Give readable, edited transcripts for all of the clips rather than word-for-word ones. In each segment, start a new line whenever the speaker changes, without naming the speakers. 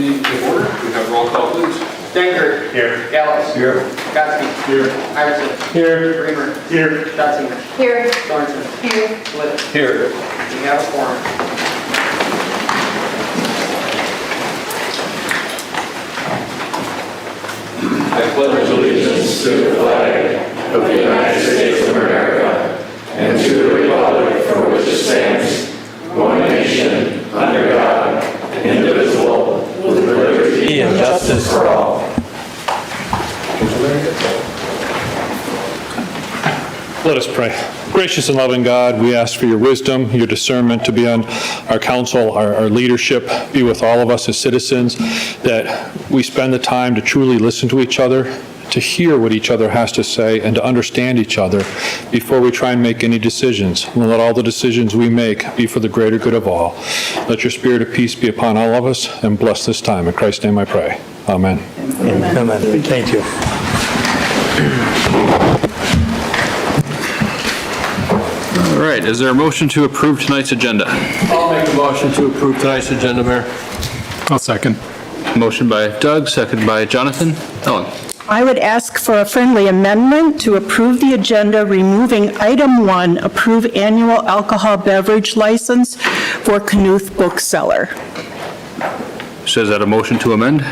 meeting to order. We have roll call, please.
Denker.
Here.
Gallus.
Here.
Gotsky.
Here.
Iverson.
Here.
Reamer.
Here.
Stotzinger.
Here.
Sorensen.
Here.
Litt.
Here.
We have a quorum.
I pledge allegiance
to the flag of the United States of America and to the republic for which it stands, one nation, under God, indivisible, with liberty and justice for all.
Let us pray. Gracious and loving God, we ask for your wisdom, your discernment to be on our council, our leadership, be with all of us as citizens, that we spend the time to truly listen to each other, to hear what each other has to say, and to understand each other before we try and make any decisions. And let all the decisions we make be for the greater good of all. Let your spirit of peace be upon all of us, and bless this time. In Christ's name I pray. Amen.
Amen. Thank you.
All right, is there a motion to approve tonight's agenda?
I'll make a motion to approve tonight's agenda, Mayor.
I'll second.
Motion by Doug, second by Jonathan. Ellen.
I would ask for a friendly amendment to approve the agenda, removing item 1, approve annual alcohol beverage license for Knuth Bookseller.
So is that a motion to amend?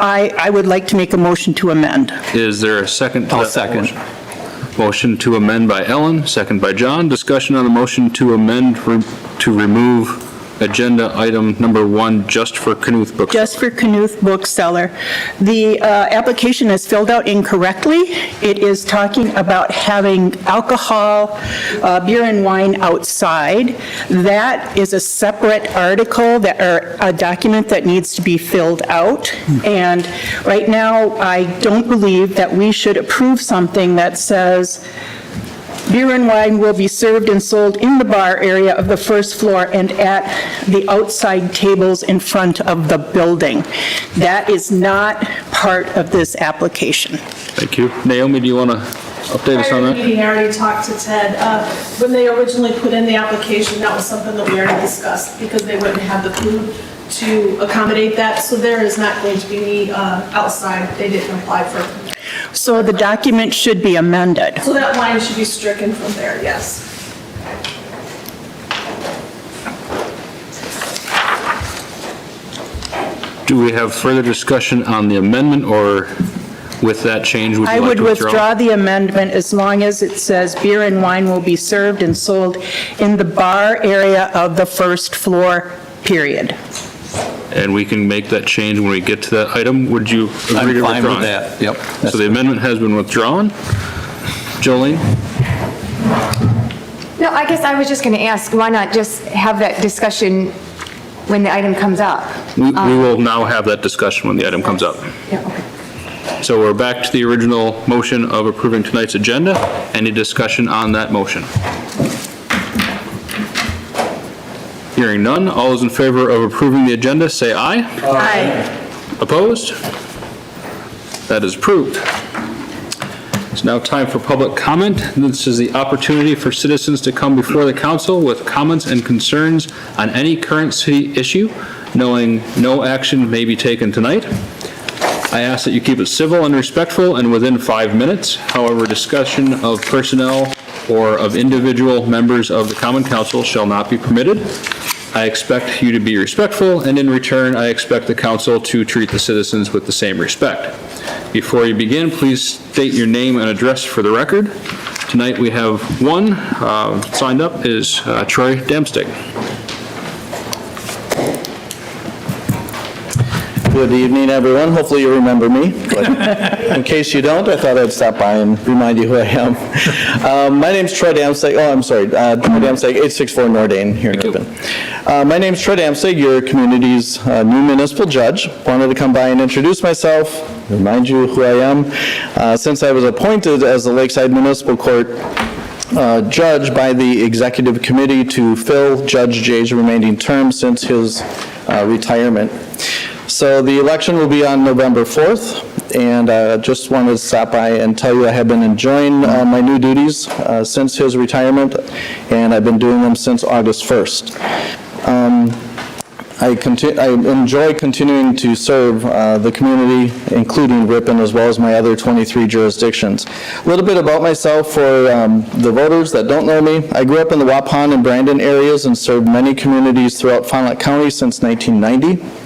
I would like to make a motion to amend.
Is there a second to
I'll
that
second.
motion? Motion to amend by Ellen, second by John. Discussion on the motion to amend to remove agenda item number 1 just for Knuth Bookseller.
Just for Knuth Bookseller. The application is filled out incorrectly. It is talking about having alcohol, beer and wine outside. That is a separate article or a document that needs to be filled out. And right now, I don't believe that we should approve something that says beer and wine will be served and sold in the bar area of the first floor and at the outside tables in front of the building. That is not part of this application.
Thank you. Naomi, do you want to update us on
Prior to the
that?
meeting, I already talked to Ted. When they originally put in the application, that was something that we already discussed because they wouldn't have the food to accommodate that. So there is not going to be any outside. They didn't apply for.
So the document should be amended.
So that line should be stricken from there, yes.
Do we have further discussion on the amendment, or with that change, would you
I
like
would
to withdraw?
withdraw the amendment as long as it says beer and wine will be served and sold in the bar area of the first floor, period.
And we can make that change when we get to that item. Would you agree to withdraw?
I'm fine with that, yep.
So the amendment has been withdrawn. Jolene?
No, I guess I was just going to ask, why not just have that discussion when the item comes up?
We will now have that discussion when the item comes up.
Yeah, okay.
So we're back to the original motion of approving tonight's agenda. Any discussion on that motion? Hearing none, all those in favor of approving the agenda, say aye.
Aye.
Opposed? That is approved. It's now time for public comment. This is the opportunity for citizens to come before the council with comments and concerns on any current city issue, knowing no action may be taken tonight. I ask that you keep it civil and respectful and within 5 minutes. However, discussion of personnel or of individual members of the common council shall not be permitted. I expect you to be respectful, and in return, I expect the council to treat the citizens with the same respect. Before you begin, please state your name and address for the record. Tonight we have one signed up is Troy Damstig.
Good evening, everyone. Hopefully you remember me. But in case you don't, I thought I'd stop by and remind you who I am. My name's Troy Damstig. Oh, I'm sorry. Troy Damstig, 864 Nordane here in Ripon. My name's Troy Damstig, your community's new municipal judge. Wanted to come by and introduce myself, remind you who I am. Since I was appointed as the Lakeside Municipal Court judge by the executive committee to fill Judge Jay's remaining term since his retirement. So the election will be on November 4th, and just wanted to stop by and tell you I have been enjoying my new duties since his retirement, and I've been doing them since August 1st. I enjoy continuing to serve the community, including Ripon, as well as my other 23 jurisdictions. A little bit about myself for the voters that don't know me. I grew up in the Ripon and Brandon areas and served many communities throughout Fond du Lac County since 1990.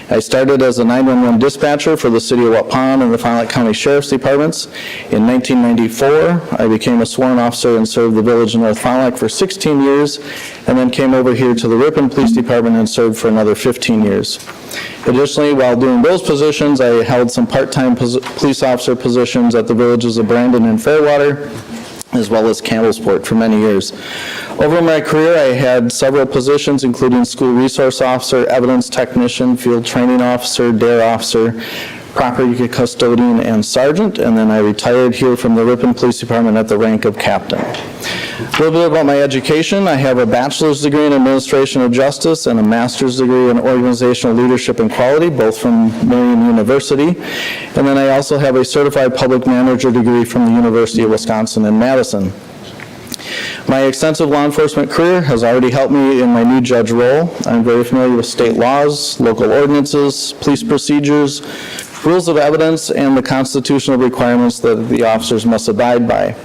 I started as a 911 dispatcher for the City of Ripon and the Fond du Lac County Sheriff's Departments. In 1994, I became a sworn officer and served the village of North Fond du Lac for 16 years, and then came over here to the Ripon Police Department and served for another 15 years. Additionally, while doing those positions, I held some part-time police officer positions at the villages of Brandon and Fairwater, as well as Campbellsport for many years. Over my career, I had several positions, including school resource officer, evidence technician, field training officer, DARE officer, property custodian, and sergeant, and then I retired here from the Ripon Police Department at the rank of captain. A little bit about my education. I have a bachelor's degree in administration of justice and a master's degree in organizational leadership and quality, both from Marian University. And then I also have a certified public manager degree from the University of Wisconsin in Madison. My extensive law enforcement career has already helped me in my new judge role. I'm very familiar with state laws, local ordinances, police procedures, rules of evidence, and the constitutional requirements that the officers must abide by.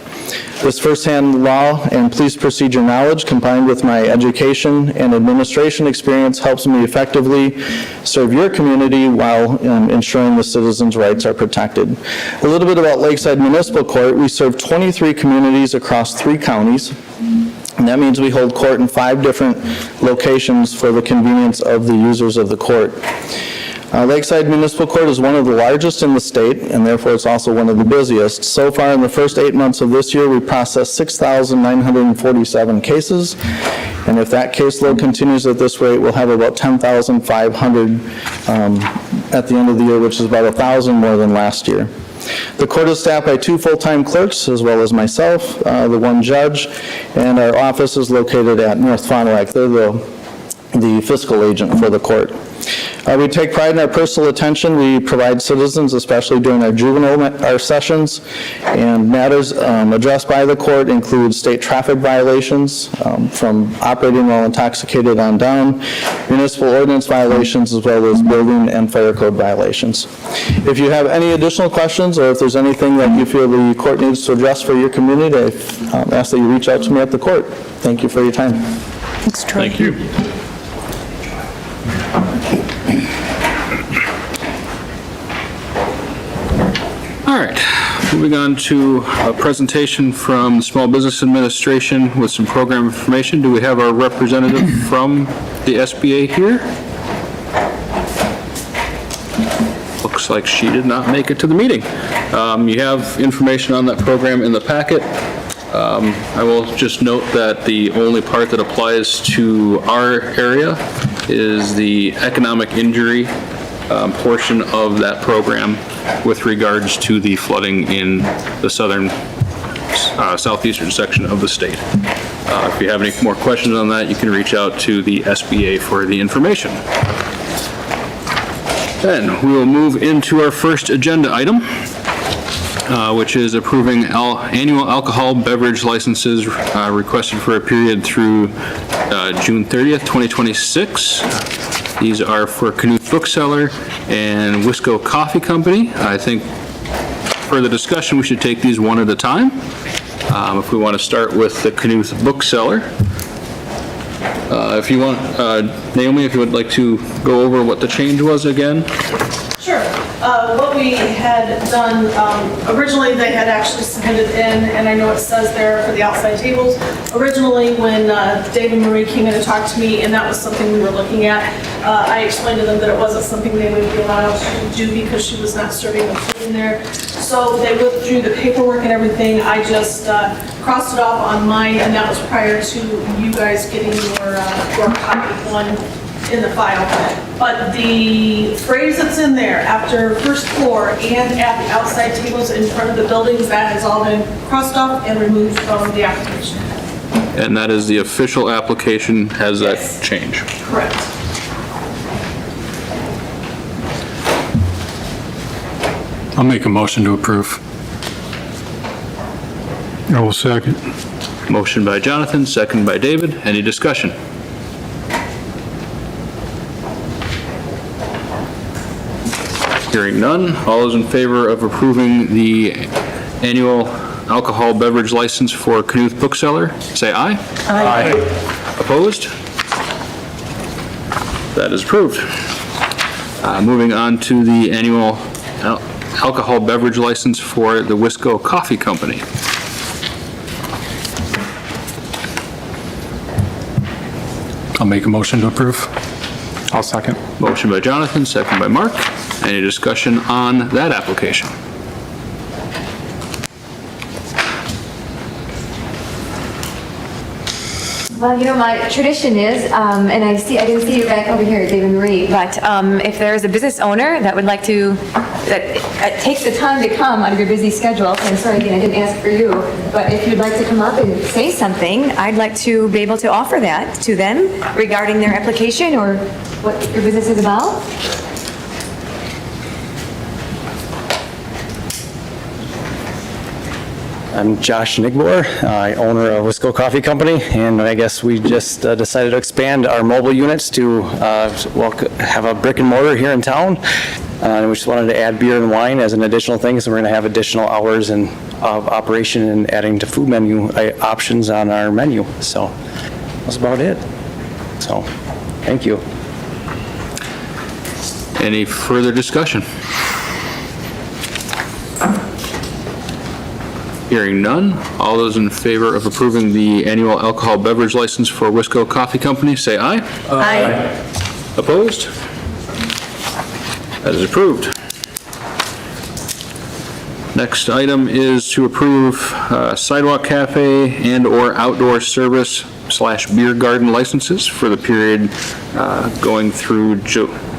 This firsthand law and police procedure knowledge, combined with my education and administration experience, helps me effectively serve your community while ensuring the citizens' rights are protected. A little bit about Lakeside Municipal Court. We serve 23 communities across 3 counties. And that means we hold court in 5 different locations for the convenience of the users of the court. Lakeside Municipal Court is one of the largest in the state, and therefore it's also one of the busiest. So far, in the first 8 months of this year, we processed 6,947 cases, and if that caseload continues at this rate, we'll have about 10,500 at the end of the year, which is about 1,000 more than last year. The court is staffed by 2 full-time clerks, as well as myself, the 1 judge, and our office is located at North Fond du Lac. They're the fiscal agent for the court. We take pride in our personal attention we provide citizens, especially during our juvenile sessions, and matters addressed by the court include state traffic violations, from operating while intoxicated on down, municipal ordinance violations, as well as building and fire code violations. If you have any additional questions, or if there's anything that you feel the court needs to address for your community, I ask that you reach out to me at the court. Thank you for your time.
Thanks, Troy.
Thank you. All right, moving on to a presentation from the Small Business Administration with some program information. Do we have our representative from the SBA here? Looks like she did not make it to the meeting. You have information on that program in the packet. I will just note that the only part that applies to our area is the economic injury portion of that program with regards to the flooding in the southeastern section of the state. If you have any more questions on that, you can reach out to the SBA for the information. Then we will move into our first agenda item, which is approving annual alcohol beverage licenses requested for a period through June 30th, 2026. These are for Knuth Bookseller and Wisco Coffee Company. I think for the discussion, we should take these one at a time. If we want to start with the Knuth Bookseller. If you want, Naomi, if you would like to go over what the change was again.
Sure. What we had done, originally they had actually submitted in, and I know it says there for the outside tables, originally when Dave and Marie came in and talked to me, and that was something we were looking at, I explained to them that it wasn't something they would be allowed to do because she was not serving the food in there. So they withdrew the paperwork and everything. I just crossed it off on mine, and that was prior to you guys getting your copy one in the file. But the phrase that's in there, after first floor and at the outside tables in front of the buildings, that has all been crossed off and removed from the application.
And that is the official application, has that
Yes.
change?
Correct.
I'll make a motion to approve. I will second.
Motion by Jonathan, second by David. Any discussion? Hearing none, all those in favor of approving the annual alcohol beverage license for Knuth Bookseller, say aye.
Aye.
Opposed? That is approved. Moving on to the annual alcohol beverage license for the Wisco Coffee Company.
I'll make a motion to approve. I'll second.
Motion by Jonathan, second by Mark. Any discussion on that application?
Well, you know, my tradition is, and I didn't see you back over here, David Marie, but if there is a business owner that would like to, that takes the time to come out of your busy schedule, and sorry again, I didn't ask for you, but if you'd like to come up and say something, I'd like to be able to offer that to them regarding their application or what your business is about.
I'm Josh Nigbor, owner of Wisco Coffee Company, and I guess we just decided to expand our mobile units to have a brick and mortar here in town. And we just wanted to add beer and wine as an additional thing, so we're going to have additional hours of operation and adding to food menu options on our menu. So that's about it. So, thank you.
Any further discussion? Hearing none, all those in favor of approving the annual alcohol beverage license for Wisco Coffee Company, say aye.
Aye.
Opposed? That is approved. Next item is to approve sidewalk cafe and/or outdoor service / beer garden licenses for the period going through,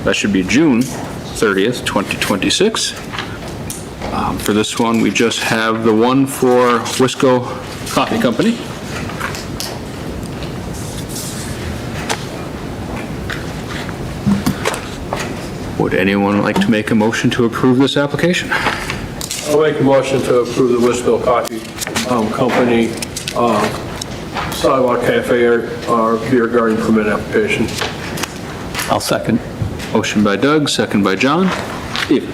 that should be June 30th, 2026. For this one, we just have the one for Wisco Coffee Company. Would anyone like to make a motion to approve this application?
I'll make a motion to approve the Wisco Coffee Company sidewalk cafe or beer garden permit application.
I'll second.
Motion by Doug, second by John. Steve?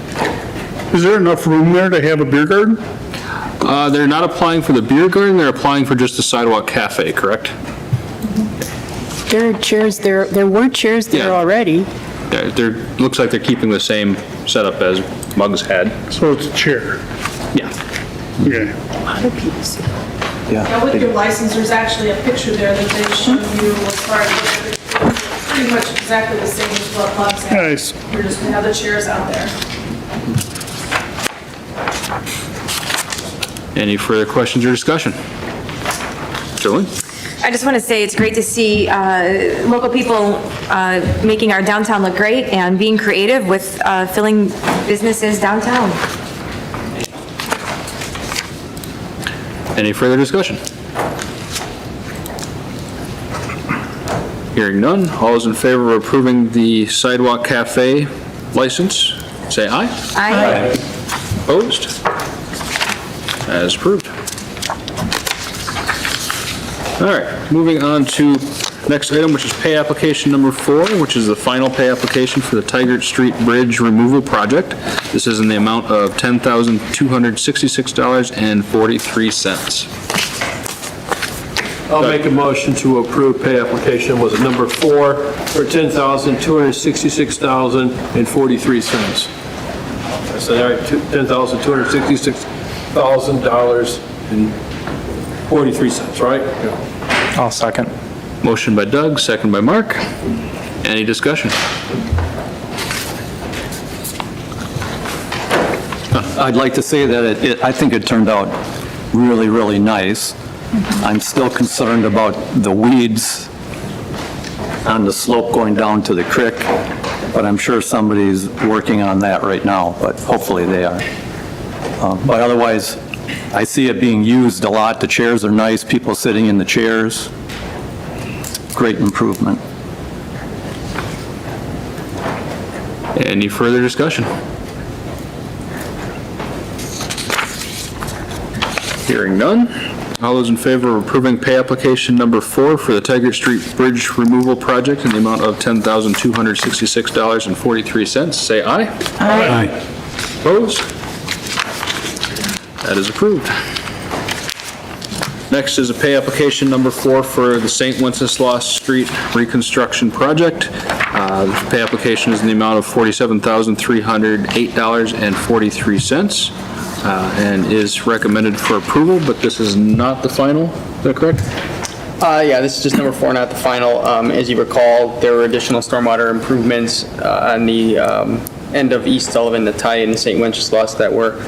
Is there enough room there to have a beer garden?
They're not applying for the beer garden, they're applying for just the sidewalk cafe, correct?
There are chairs there, there were chairs there
Yeah.
already.
Looks like they're keeping the same setup as Muggs had.
So it's a chair.
Yeah.
Okay.
Now with your license, there's actually a picture there that they show you as far as pretty much exactly the same as what Bob's had.
Nice.
We're just gonna have the chairs out there.
Any further questions or discussion? Julie?
I just want to say it's great to see local people making our downtown look great and being creative with filling businesses downtown.
Any further discussion? Hearing none, all those in favor of approving the Sidewalk Cafe license, say aye.
Aye.
Opposed? As approved. All right, moving on to next item, which is pay application number 4, which is the final pay application for the Tigert Street Bridge Removal Project. This is in the amount of $10,266.43.
I'll make a motion to approve pay application was number 4 for $10,266.43. I said, all right, $10,266,000.43, right? Yeah.
I'll second.
Motion by Doug, second by Mark. Any discussion?
I'd like to say that I think it turned out really, really nice. I'm still concerned about the weeds on the slope going down to the creek, but I'm sure somebody's working on that right now, but hopefully they are. But otherwise, I see it being used a lot. The chairs are nice, people sitting in the chairs. Great improvement.
Any further discussion? Hearing none. All those in favor of approving pay application number 4 for the Tigert Street Bridge Removal Project in the amount of $10,266.43, say aye.
Aye.
Opposed? That is approved. Next is a pay application number 4 for the St. Wenceslas Street reconstruction project. The pay application is in the amount of $47,308.43 and is recommended for approval, but this is not the final. Is that correct?
Yeah, this is just number 4, not the final. As you recall, there were additional stormwater improvements on the end of East Sullivan, the tie in St. Wenceslas that were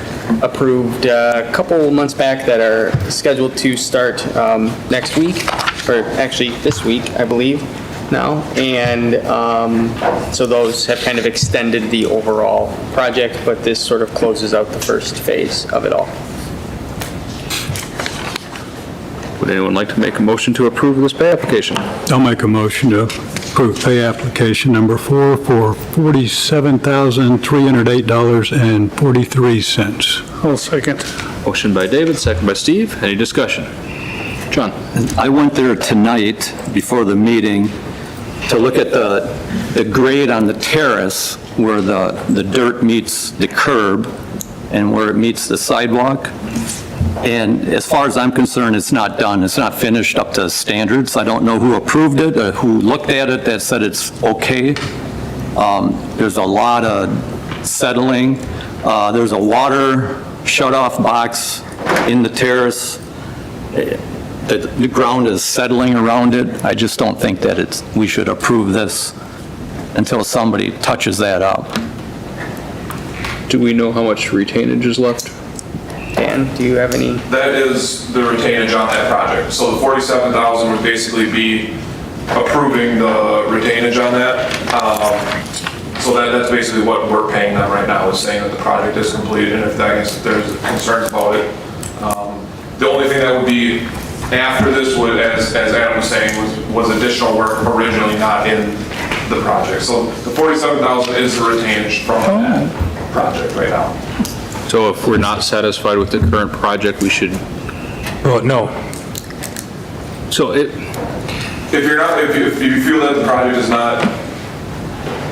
approved a couple months back that are scheduled to start next week, or actually this week, I believe, now. And so those have kind of extended the overall project, but this sort of closes out the first phase of it all.
Would anyone like to make a motion to approve this pay application?
I'll make a motion to approve pay application number 4 for $47,308.43.
I'll second.
Motion by David, second by Steve. Any discussion? John?
I went there tonight before the meeting to look at the grade on the terrace where the dirt meets the curb and where it meets the sidewalk. And as far as I'm concerned, it's not done. It's not finished up to standards. I don't know who approved it or who looked at it that said it's okay. There's a lot of settling. There's a water shut-off box in the terrace. The ground is settling around it. I just don't think that we should approve this until somebody touches that up.
Do we know how much retainage is left?
Dan, do you have any?
That is the retainage on that project. So the 47,000 would basically be approving the retainage on that. So that's basically what we're paying them right now, is saying that the project is completed, and if there's concerns about it. The only thing that would be after this would, as Adam was saying, was additional work originally not in the project. So the 47,000 is the retainage from that project right now.
So if we're not satisfied with the current project, we should...
Oh, no.
So
if you feel that the project is not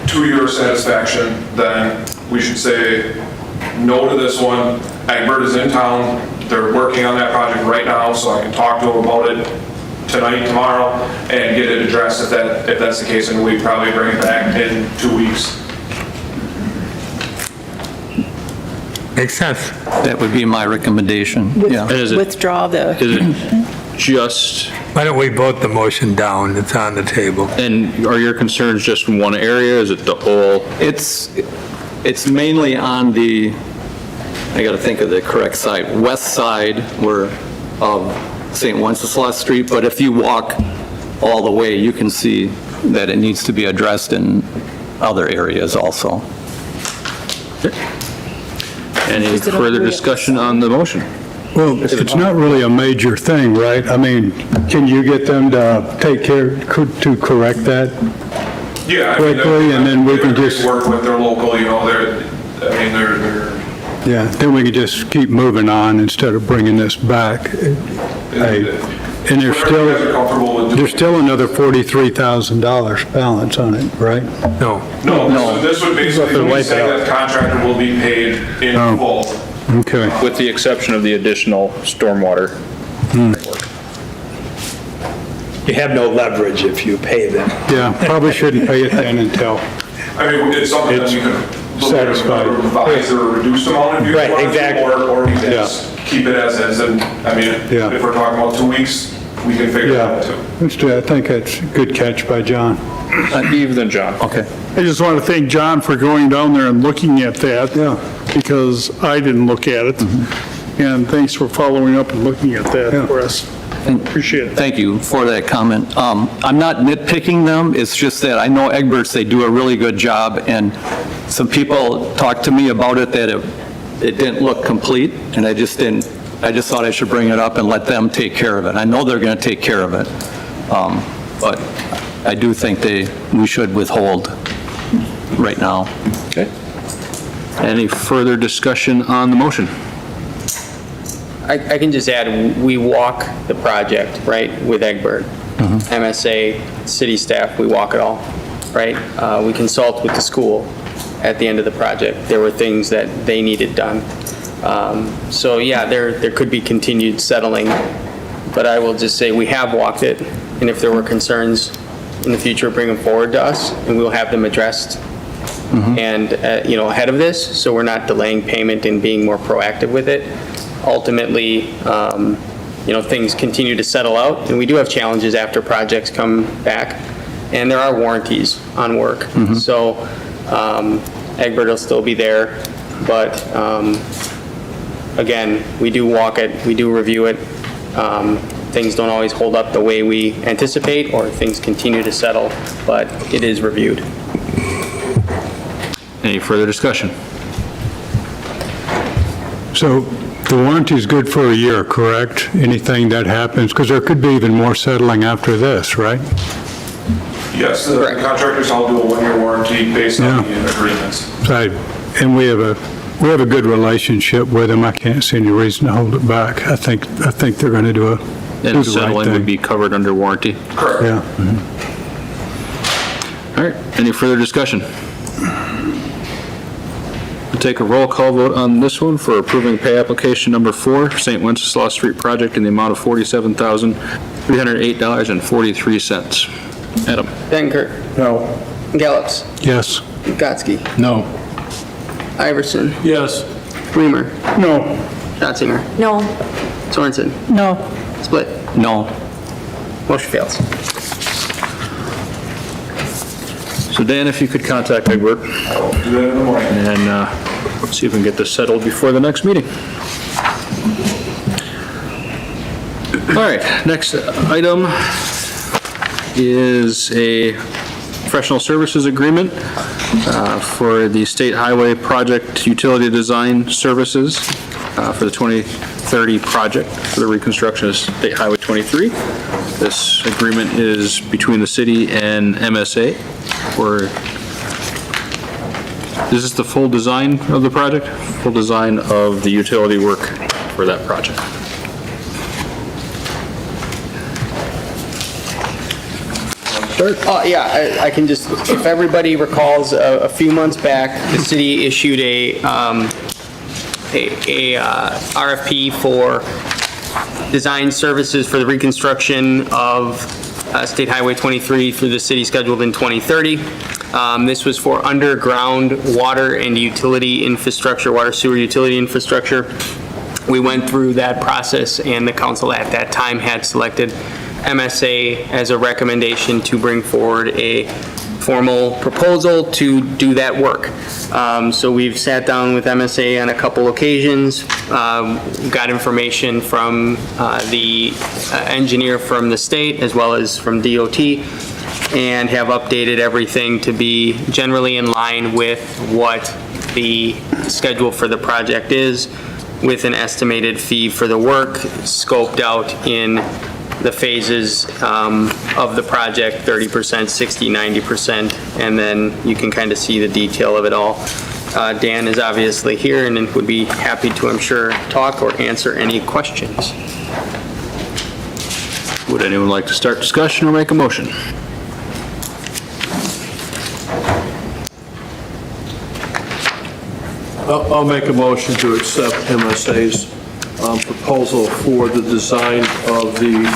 to your satisfaction, then we should say no to this one. Egbert is in town. They're working on that project right now, so I can talk to them about it tonight, tomorrow, and get it addressed if that's the case, and we'd probably bring it back in 2 weeks.
Makes sense.
That would be my recommendation, yeah.
Withdraw the...
Is it just...
Why don't we vote the motion down? It's on the table.
And are your concerns just in one area? Is it the whole...
It's mainly on the, I got to think of the correct side, west side of St. Wenceslas Street, but if you walk all the way, you can see that it needs to be addressed in other areas also.
Any further discussion on the motion?
Well, it's not really a major thing, right? I mean, can you get them to take care, to correct that?
Yeah,
quickly, and then we can just
work with their local, they're.
Yeah, then we can just keep moving on instead of bringing this back. And there's still another $43,000 balance on it, right?
No, so this would basically be saying that the contractor will be paid in full.
Okay.
With the exception of the additional stormwater.
You have no leverage if you pay them.
Yeah, probably shouldn't pay it then until
I mean, it's something that you could
satisfied.
Revise or a reduced amount if you want to,
exactly.
or you can just keep it as is. And I mean, if we're talking about 2 weeks, we can figure that out too.
I think that's a good catch by John.
Steve, then John.
Okay.
I just want to thank John for going down there and looking at that.
Yeah.
Because I didn't look at it. And thanks for following up and looking at that for us. Appreciate it.
Thank you for that comment. I'm not nitpicking them, it's just that I know Egberts, they do a really good job, and some people talked to me about it that it didn't look complete, and I just thought I should bring it up and let them take care of it. I know they're going to take care of it, but I do think we should withhold right now.
Okay. Any further discussion on the motion?
I can just add, we walk the project, right, with Egbert. MSA, city staff, we walk it all, right? We consult with the school. at the end of the project. There were things that they needed done. So yeah, there could be continued settling, but I will just say we have walked it, and if there were concerns in the future, bring them forward to us, and we'll have them addressed and, ahead of this, so we're not delaying payment and being more proactive with it. Ultimately, things continue to settle out, and we do have challenges after projects come back, and there are warranties on work. So Egbert will still be there, but again, we do walk it, we do review it. Things don't always hold up the way we anticipate, or things continue to settle, but it is reviewed.
Any further discussion?
So the warranty is good for a year, correct? Anything that happens, because there could be even more settling after this, right?
Yes, the contractors all do a 1-year warranty based on the agreements.
Right. And we have a good relationship with them. I can't see any reason to hold it back. I think they're going to do the
And
right
settling would
thing.
be covered under warranty.
Correct.
Yeah.
All right, any further discussion? We'll take a roll call vote on this one for approving pay application number 4, St. Wenceslaus Street project in the amount of $47,308.43. Adam?
Benkert.
No.
Gallops.
Yes.
Gotsky.
No.
Iverson.
Yes.
Weimer.
No.
Schatzinger.
No.
Sorensen.
No.
Split.
No.
Motion fails.
So Dan, if you could contact Egbert
Do that in the morning.
and see if we can get this settled before the next meeting. All right, next item is a professional services agreement for the State Highway Project Utility Design Services for the 2030 project for the reconstruction of State Highway 23. This agreement is between the city and MSA is this the full design of the project? Full design of the utility work for that project.
Yeah, I can just, if everybody recalls, a few months back, the city issued a RFP for design services for the reconstruction of State Highway 23 through the city scheduled in 2030. This was for underground water and utility infrastructure, water sewer utility infrastructure. We went through that process, and the council at that time had selected MSA as a recommendation to bring forward a formal proposal to do that work. So we've sat down with MSA on a couple occasions, got information from the engineer from the state as well as from DOT, and have updated everything to be generally in line with what the schedule for the project is, with an estimated fee for the work scoped out in the phases of the project, 30%, 60, 90%, and then you can kind of see the detail of it all. Dan is obviously here and would be happy to, I'm sure, talk or answer any questions.
Would anyone like to start discussion or make a motion?
I'll make a motion to accept MSA's proposal for the design of the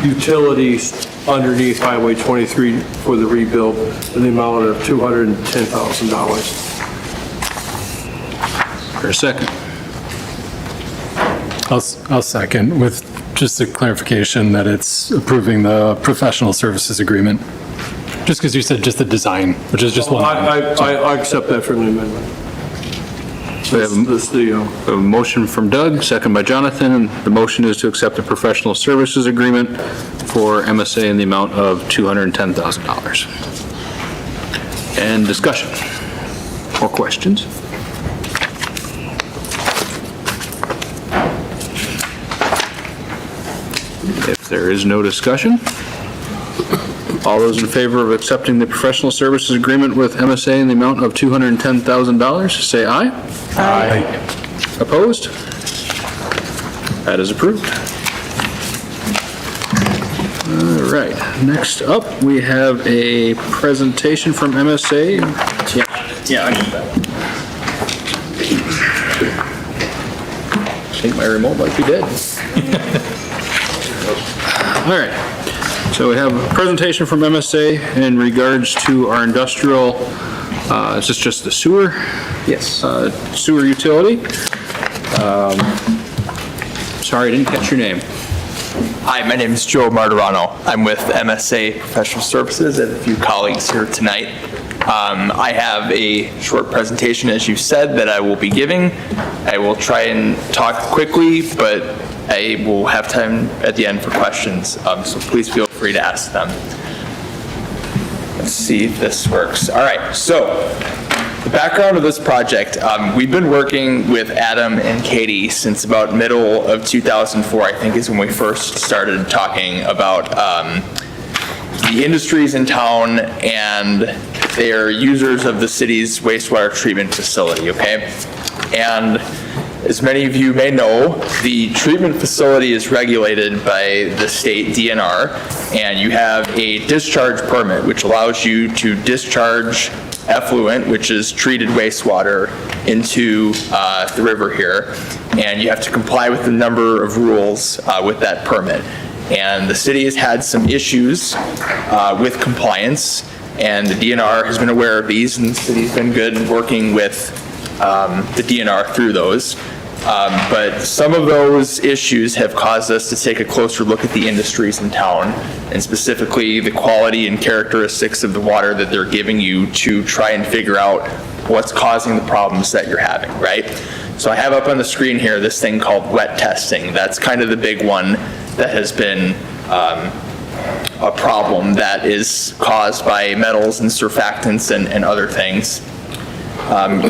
utilities underneath Highway 23 for the rebuild in the amount of $210,000.
For a second.
I'll second, with just a clarification that it's approving the professional services agreement. Just because you said just the design, which is just one.
I accept that friendly amendment.
We have a motion from Doug, second by Jonathan, and the motion is to accept a professional services agreement for MSA in the amount of $210,000. And discussion or questions? If there is no discussion, all those in favor of accepting the professional services agreement with MSA in the amount of $210,000, say aye. Aye. Opposed? That is approved. All right, next up, we have a presentation from MSA. Yeah.
Yeah, I need that.
I think my remote might be dead. All right, so we have a presentation from MSA in regards to our industrial, is this just the sewer?
Yes.
Sewer utility. Sorry, I didn't catch your name.
Hi, my name is Joe Martirano. I'm with MSA Professional Services and a few colleagues here tonight. I have a short presentation, as you said, that I will be giving. I will try and talk quickly, but I will have time at the end for questions, so please feel free to ask them. Let's see if this works. All right, so the background of this project, we've been working with Adam and Katie since about middle of 2004, I think is when we first started talking about the industries in town and they're users of the city's wastewater treatment facility, okay? And as many of you may know, the treatment facility is regulated by the state DNR, and you have a discharge permit, which allows you to discharge effluent, which is treated wastewater, into the river here, and you have to comply with a number of rules with that permit. And the city has had some issues with compliance, and the DNR has been aware of these, and the city's been good working with the DNR through those. But some of those issues have caused us to take a closer look at the industries in town, and specifically the quality and characteristics of the water that they're giving you to try and figure out what's causing the problems that you're having, right? So I have up on the screen here this thing called wet testing. That's kind of the big one that has been a problem that is caused by metals and surfactants and other things.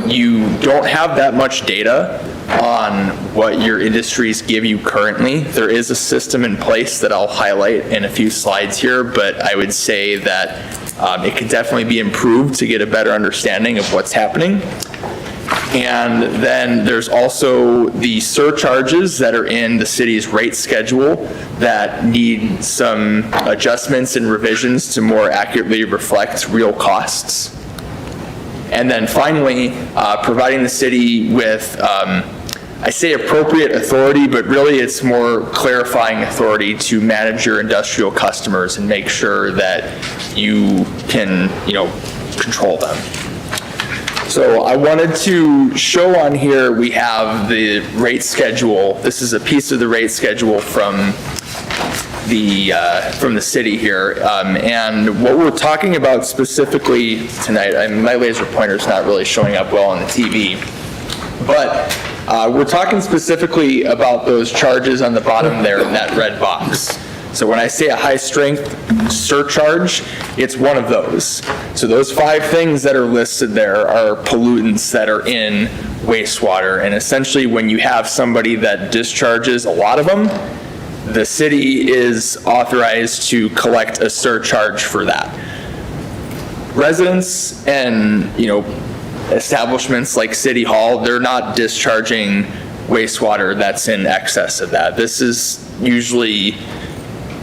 You don't have that much data on what your industries give you currently. There is a system in place that I'll highlight in a few slides here, but I would say that it could definitely be improved to get a better understanding of what's happening. And then there's also the surcharges that are in the city's rate schedule that need some adjustments and revisions to more accurately reflect real costs. And then finally, providing the city with, I say appropriate authority, but really it's more clarifying authority to manage your industrial customers and make sure that you can, control them. So I wanted to show on here, we have the rate schedule. This is a piece of the rate schedule from the city here. And what we're talking about specifically tonight, my laser pointer's not really showing up well on the TV, but we're talking specifically about those charges on the bottom there in that red box. So when I say a high strength surcharge, it's one of those. So those 5 things that are listed there are pollutants that are in wastewater. And essentially when you have somebody that discharges a lot of them, the city is authorized to collect a surcharge for that. Residents and, establishments like City Hall, they're not discharging wastewater that's in excess of that. This is usually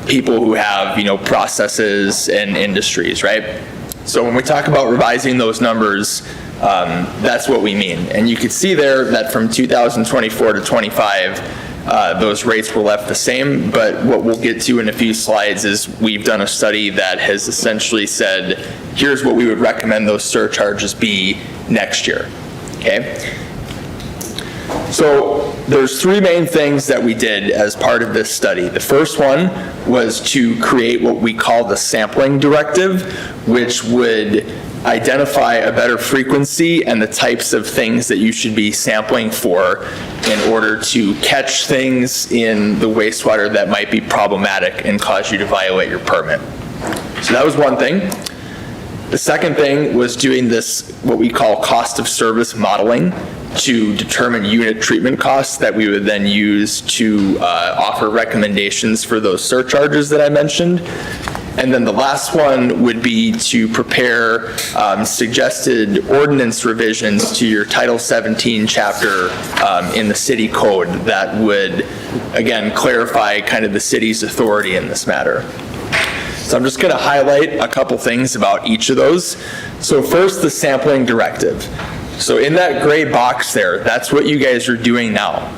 people who have, processes and industries, right? So when we talk about revising those numbers, that's what we mean. And you can see there that from 2024 to 25, those rates were left the same, but what we'll get to in a few slides is we've done a study that has essentially said, here's what we would recommend those surcharges be next year, okay? So there's 3 main things that we did as part of this study. The first one was to create what we call the sampling directive, which would identify a better frequency and the types of things that you should be sampling for in order to catch things in the wastewater that might be problematic and cause you to violate your permit. So that was one thing. The second thing was doing this, what we call cost of service modeling, to determine unit treatment costs that we would then use to offer recommendations for those surcharges that I mentioned. And then the last one would be to prepare suggested ordinance revisions to your Title 17 chapter in the city code that would, again, clarify kind of the city's authority in this matter. So I'm just going to highlight a couple things about each of those. So first, the sampling directive. So in that gray box there, that's what you guys are doing now.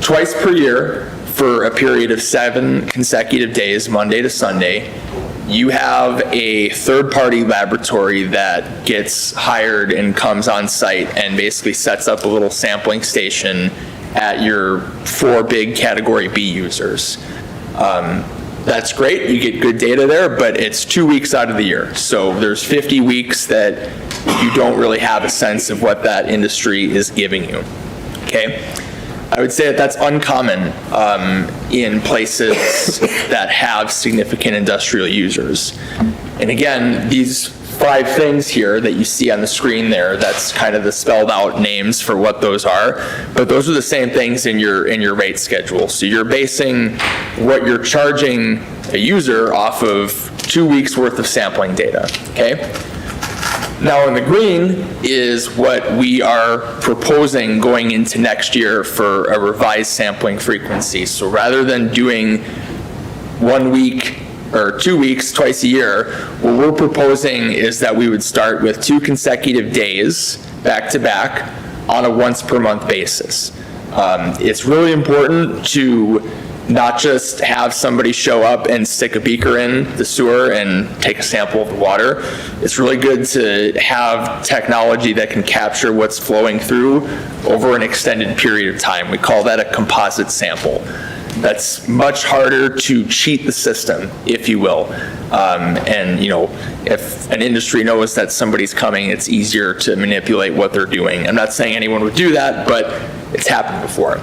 Twice per year for a period of 7 consecutive days, Monday to Sunday, you have a third-party laboratory that gets hired and comes on site and basically sets up a little sampling station at your 4 big Category B users. That's great, you get good data there, but it's 2 weeks out of the year. So there's 50 weeks that you don't really have a sense of what that industry is giving you, okay? I would say that that's uncommon in places that have significant industrial users. And again, these 5 things here that you see on the screen there, that's kind of the spelled out names for what those are, but those are the same things in your rate schedule. So you're basing what you're charging a user off of 2 weeks worth of sampling data, okay? Now in the green is what we are proposing going into next year for a revised sampling frequency. So rather than doing 1 week or 2 weeks twice a year, what we're proposing is that we would start with 2 consecutive days back to back on a once per month basis. It's really important to not just have somebody show up and stick a beaker in the sewer and take a sample of the water. It's really good to have technology that can capture what's flowing through over an extended period of time. We call that a composite sample. That's much harder to cheat the system, if you will. And you know, if an industry knows that somebody's coming, it's easier to manipulate what they're doing. I'm not saying anyone would do that, but it's happened before.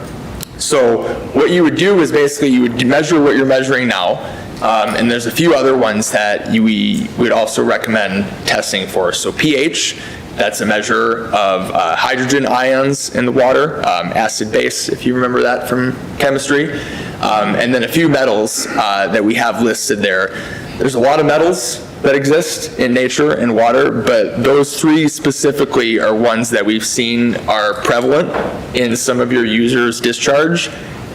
So what you would do is basically you would measure what you're measuring now, and there's a few other ones that we would also recommend testing for. So pH, that's a measure of hydrogen ions in the water, acid base, if you remember that from chemistry, and then a few metals that we have listed there. There's a lot of metals that exist in nature and water, but those 3 specifically are ones that we've seen are prevalent in some of your users' discharge,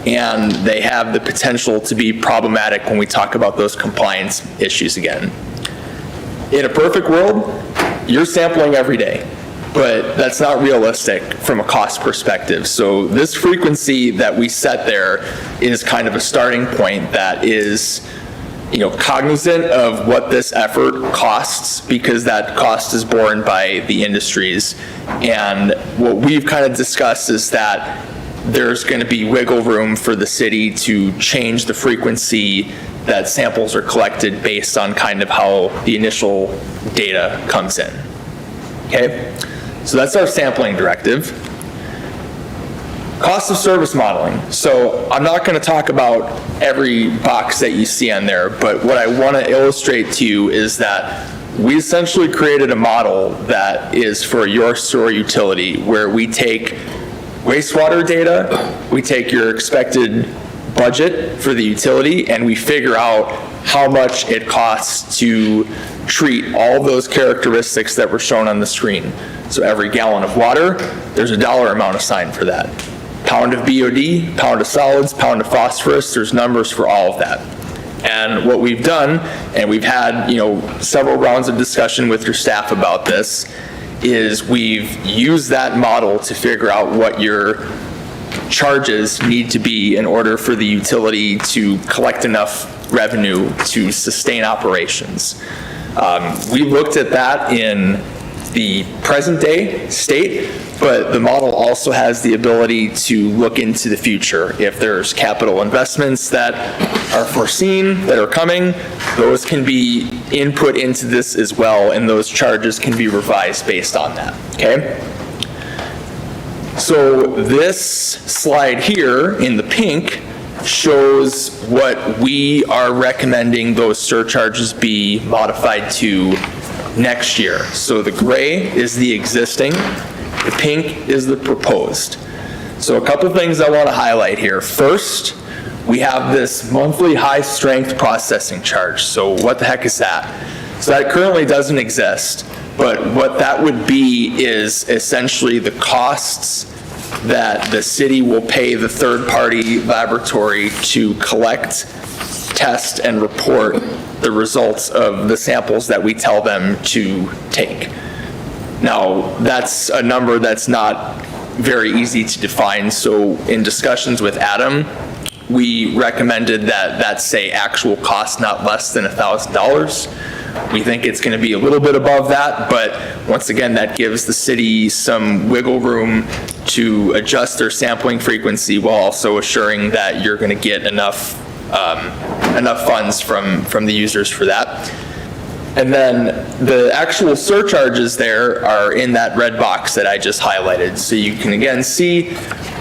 and they have the potential to be problematic when we talk about those compliance issues again. In a perfect world, you're sampling every day, but that's not realistic from a cost perspective. So this frequency that we set there is kind of a starting point that is, you know, cognizant of what this effort costs, because that cost is borne by the industries. And what we've kind of discussed is that there's going to be wiggle room for the city to change the frequency that samples are collected based on kind of how the initial data comes in. Okay? So that's our sampling directive. Cost of service modeling. So I'm not going to talk about every box that you see on there, but what I want to illustrate to you is that we essentially created a model that is for your sewer utility, where we take wastewater data, we take your expected budget for the utility, and we figure out how much it costs to treat all those characteristics that were shown on the screen. So every gallon of water, there's a dollar amount assigned for that. Pound of BOD, pound of solids, pound of phosphorus, there's numbers for all of that. And what we've done, and we've had, you know, several rounds of discussion with your staff about this, is we've used that model to figure out what your charges need to be in order for the utility to collect enough revenue to sustain operations. We looked at that in the present day state, but the model also has the ability to look into the future. If there's capital investments that are foreseen, that are coming, those can be input into this as well, and those charges can be revised based on that, okay? So this slide here in the pink shows what we are recommending those surcharges be modified to next year. So the gray is the existing, the pink is the proposed. So a couple things I want to highlight here. First, we have this monthly high strength processing charge. So what the heck is that? So that currently doesn't exist, but what that would be is essentially the costs that the city will pay the third-party laboratory to collect test and report the results of the samples that we tell them to take. Now, that's a number that's not very easy to define, so in discussions with Adam, we recommended that say actual cost not less than $1,000. We think it's going to be a little bit above that, but once again, that gives the city some wiggle room to adjust their sampling frequency while also assuring that you're going to get enough funds from the users for that. And then the actual surcharges there are in that red box that I just highlighted. So you can again see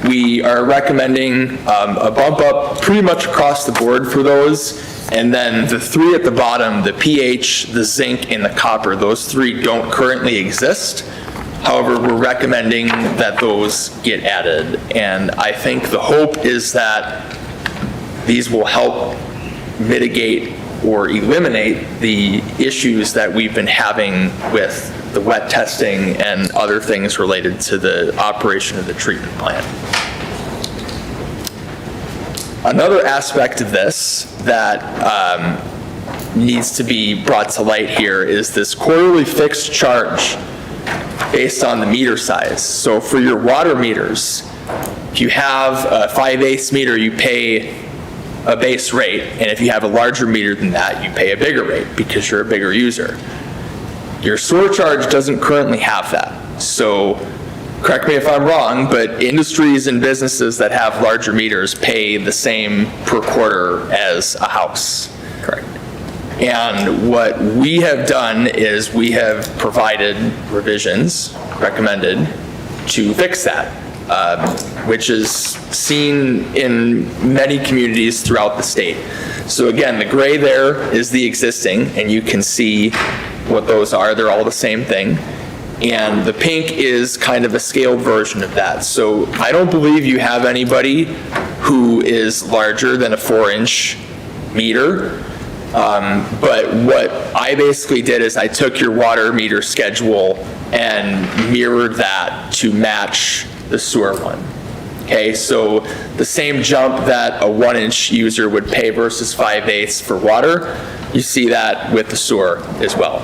we are recommending a bump up pretty much across the board for those. And then the three at the bottom, the pH, the zinc, and the copper, those three don't currently exist. However, we're recommending that those get added. And I think the hope is that these will help mitigate or eliminate the issues that we've been having with the wet testing and other things related to the operation of the treatment plant. Another aspect of this that needs to be brought to light here is this quarterly fixed charge based on the meter size. So for your water meters, if you have a 5/8 meter, you pay a base rate, and if you have a larger meter than that, you pay a bigger rate because you're a bigger user. Your surcharge doesn't currently have that. So correct me if I'm wrong, but industries and businesses that have larger meters pay the same per quarter as a house. Correct. And what we have done is we have provided revisions, recommended, to fix that, which is seen in many communities throughout the state. So again, the gray there is the existing, and you can see what those are. They're all the same thing. And the pink is kind of a scaled version of that. So I don't believe you have anybody who is larger than a 4-inch meter. But what I basically did is I took your water meter schedule and mirrored that to match the sewer one. Okay, so the same jump that a 1-inch user would pay versus 5/8 for water, you see that with the sewer as well.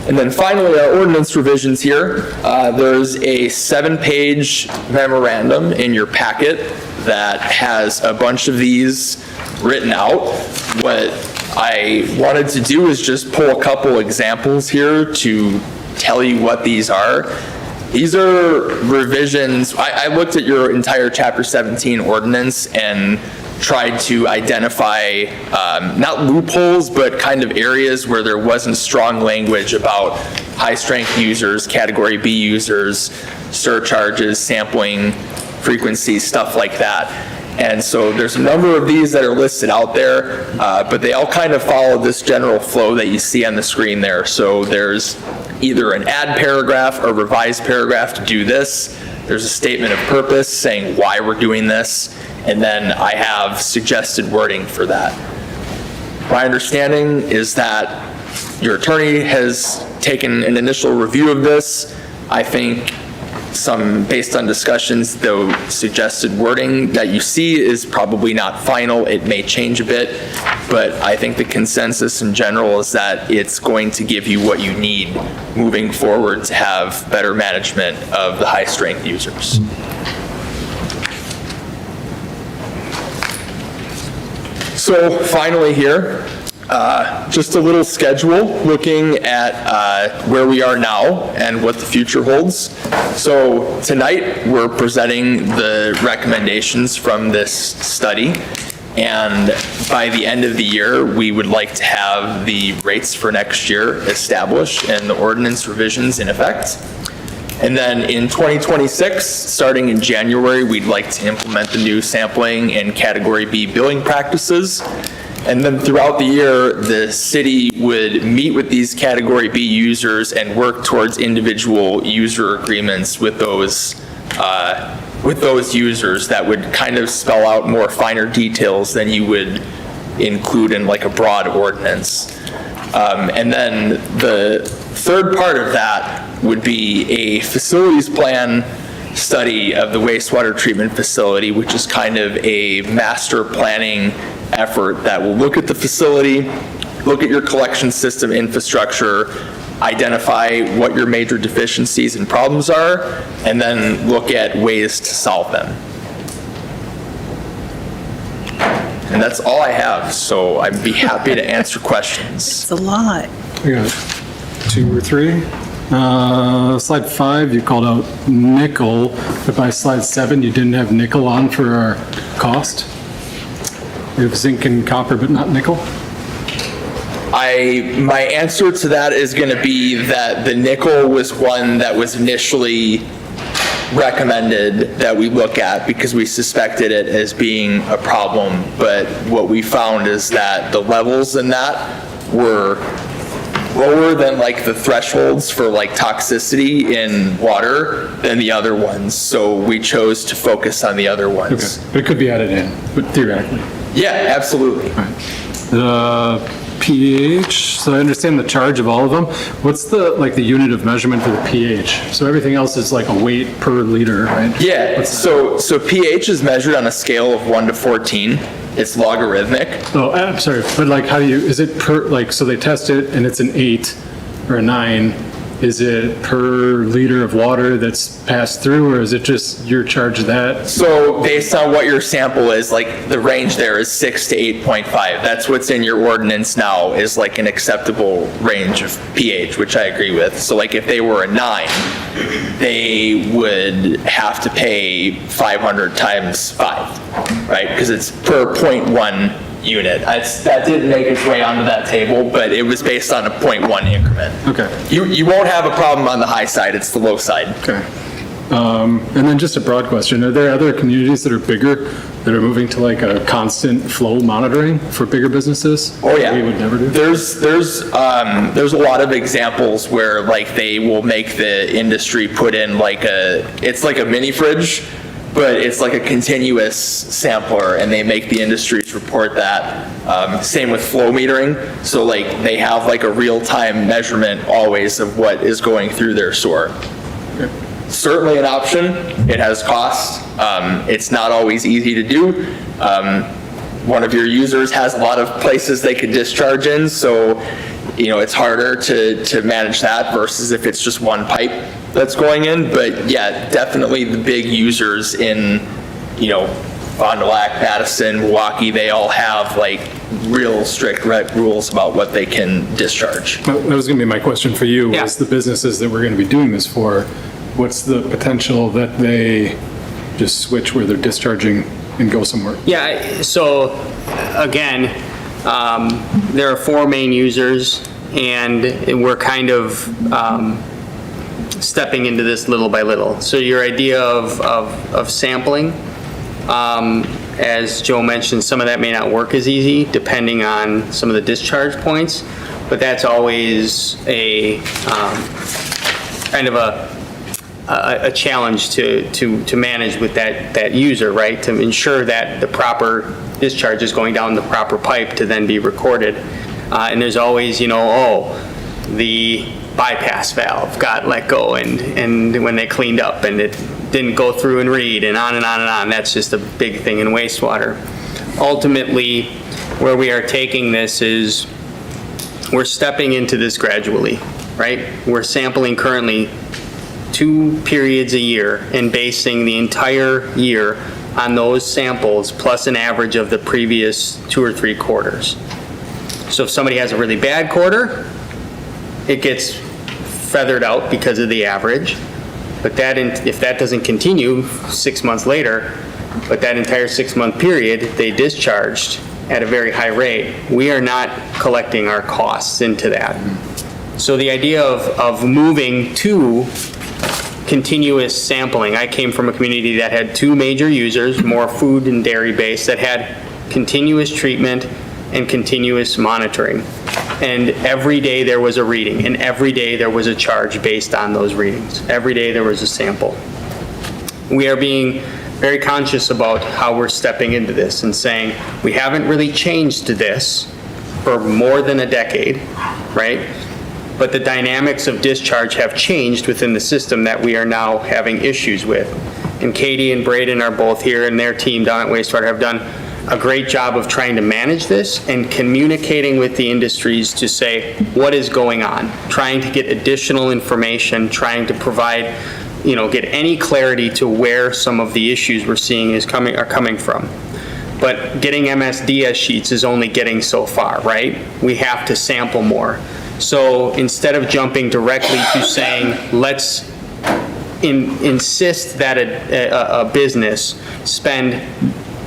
And then finally, our ordinance revisions here. There's a 7-page memorandum in your packet that has a bunch of these written out. What I wanted to do is just pull a couple examples here to tell you what these are. These are revisions. I looked at your entire Chapter 17 ordinance and tried to identify not loopholes, but kind of areas where there wasn't strong language about high-strength users, Category B users, surcharges, sampling frequency, stuff like that. And so there's a number of these that are listed out there, but they all kind of follow this general flow that you see on the screen there. So there's either an add paragraph or revised paragraph to do this. There's a statement of purpose saying why we're doing this, and then I have suggested wording for that. My understanding is that your attorney has taken an initial review of this. I think based on discussions, the suggested wording that you see is probably not final. It may change a bit, but I think the consensus in general is that it's going to give you what you need moving forward to have better management of the high-strength users. So finally here, just a little schedule looking at where we are now and what the future holds. So tonight we're presenting the recommendations from this study, and by the end of the year we would like to have the rates for next year established and the ordinance revisions in effect. And then in 2026, starting in January, we'd like to implement the new sampling and Category B billing practices. And then throughout the year, the city would meet with these Category B users and work towards individual user agreements with those users that would kind of spell out more finer details than you would include in like a broad ordinance. And then the third part of that would be a facilities plan study of the wastewater treatment facility, which is kind of a master planning effort that will look at the facility, look at your collection system infrastructure, identify what your major deficiencies and problems are, and then look at ways to solve them. And that's all I have, so I'd be happy to answer questions.
It's a lot.
We got 2 or 3. Slide 5, you called out nickel, but by slide 7, you didn't have nickel on for our cost. We have zinc and copper, but not nickel.
My answer to that is going to be that the nickel was one that was initially recommended that we look at because we suspected it as being a problem, but what we found is that the levels in that were lower than like the thresholds for like toxicity in water than the other ones, so we chose to focus on the other ones.
Okay, but it could be added in, but theoretically.
Yeah, absolutely.
The pH, so I understand the charge of all of them. What's the unit of measurement for the pH? So everything else is like a weight per liter, right?
Yeah, so pH is measured on a scale of 1 to 14. It's logarithmic.
Oh, I'm sorry, but like how do you, is it per, so they test it and it's an 8 or a 9. Is it per liter of water that's passed through, or is it just your charge of that?
So based on what your sample is, like the range there is 6 to 8.5. That's what's in your ordinance now is like an acceptable range of pH, which I agree with. So like if they were a 9, they would have to pay 500 times 5, right? Because it's per 0.1 unit. That didn't make its way onto that table, but it was based on a 0.1 increment.
Okay.
You won't have a problem on the high side, it's the low side.
Okay. And then just a broad question, are there other communities that are bigger that are moving to like a constant flow monitoring for bigger businesses?
Oh yeah.
We would never do?
There's a lot of examples where like they will make the industry put in like it's like a mini fridge, but it's like a continuous sampler, and they make the industries report that. Same with flow metering. So like they have like a real-time measurement always of what is going through their sewer. Certainly an option. It has cost. It's not always easy to do. One of your users has a lot of places they could discharge in, so it's harder to manage that versus if it's just one pipe that's going in. But yeah, definitely the big users in, Fond du Lac, Madison, Milwaukee, they all have like real strict rules about what they can discharge.
That was going to be my question for you, is the businesses that we're going to be doing this for, what's the potential that they just switch where they're discharging and go somewhere?
Yeah, so again, there are 4 main users, and we're kind of stepping into this little by little. So your idea of sampling, as Joe mentioned, some of that may not work as easy depending on some of the discharge points, but that's always a kind of a challenge to manage with that user, right? To ensure that the proper discharge is going down the proper pipe to then be recorded. And there's always, the bypass valve got let go and when they cleaned up and it didn't go through and read, and on and on and on. That's just a big thing in wastewater. Ultimately, where we are taking this is we're stepping into this gradually, right? We're sampling currently 2 periods a year and basing the entire year on those samples plus an average of the previous 2 or 3 quarters. So if somebody has a really bad quarter, it gets feathered out because of the average. But if that doesn't continue 6 months later, but that entire 6-month period, they discharged at a very high rate, we are not collecting our costs into that. So the idea of moving to continuous sampling, I came from a community that had 2 major users, more food and dairy based, that had continuous treatment and continuous monitoring. And every day there was a reading, and every day there was a charge based on those readings. Every day there was a sample. We are being very conscious about how we're stepping into this and saying, we haven't really changed to this for more than a decade, right? but the dynamics of discharge have changed within the system that we are now having issues with. And Katie and Braden are both here, and their team down at Wastewater have done a great job of trying to manage this and communicating with the industries to say what is going on, trying to get additional information, trying to provide, get any clarity to where some of the issues we're seeing are coming from. But getting MSDS sheets is only getting so far, right? We have to sample more. So instead of jumping directly to saying, let's insist that a business spend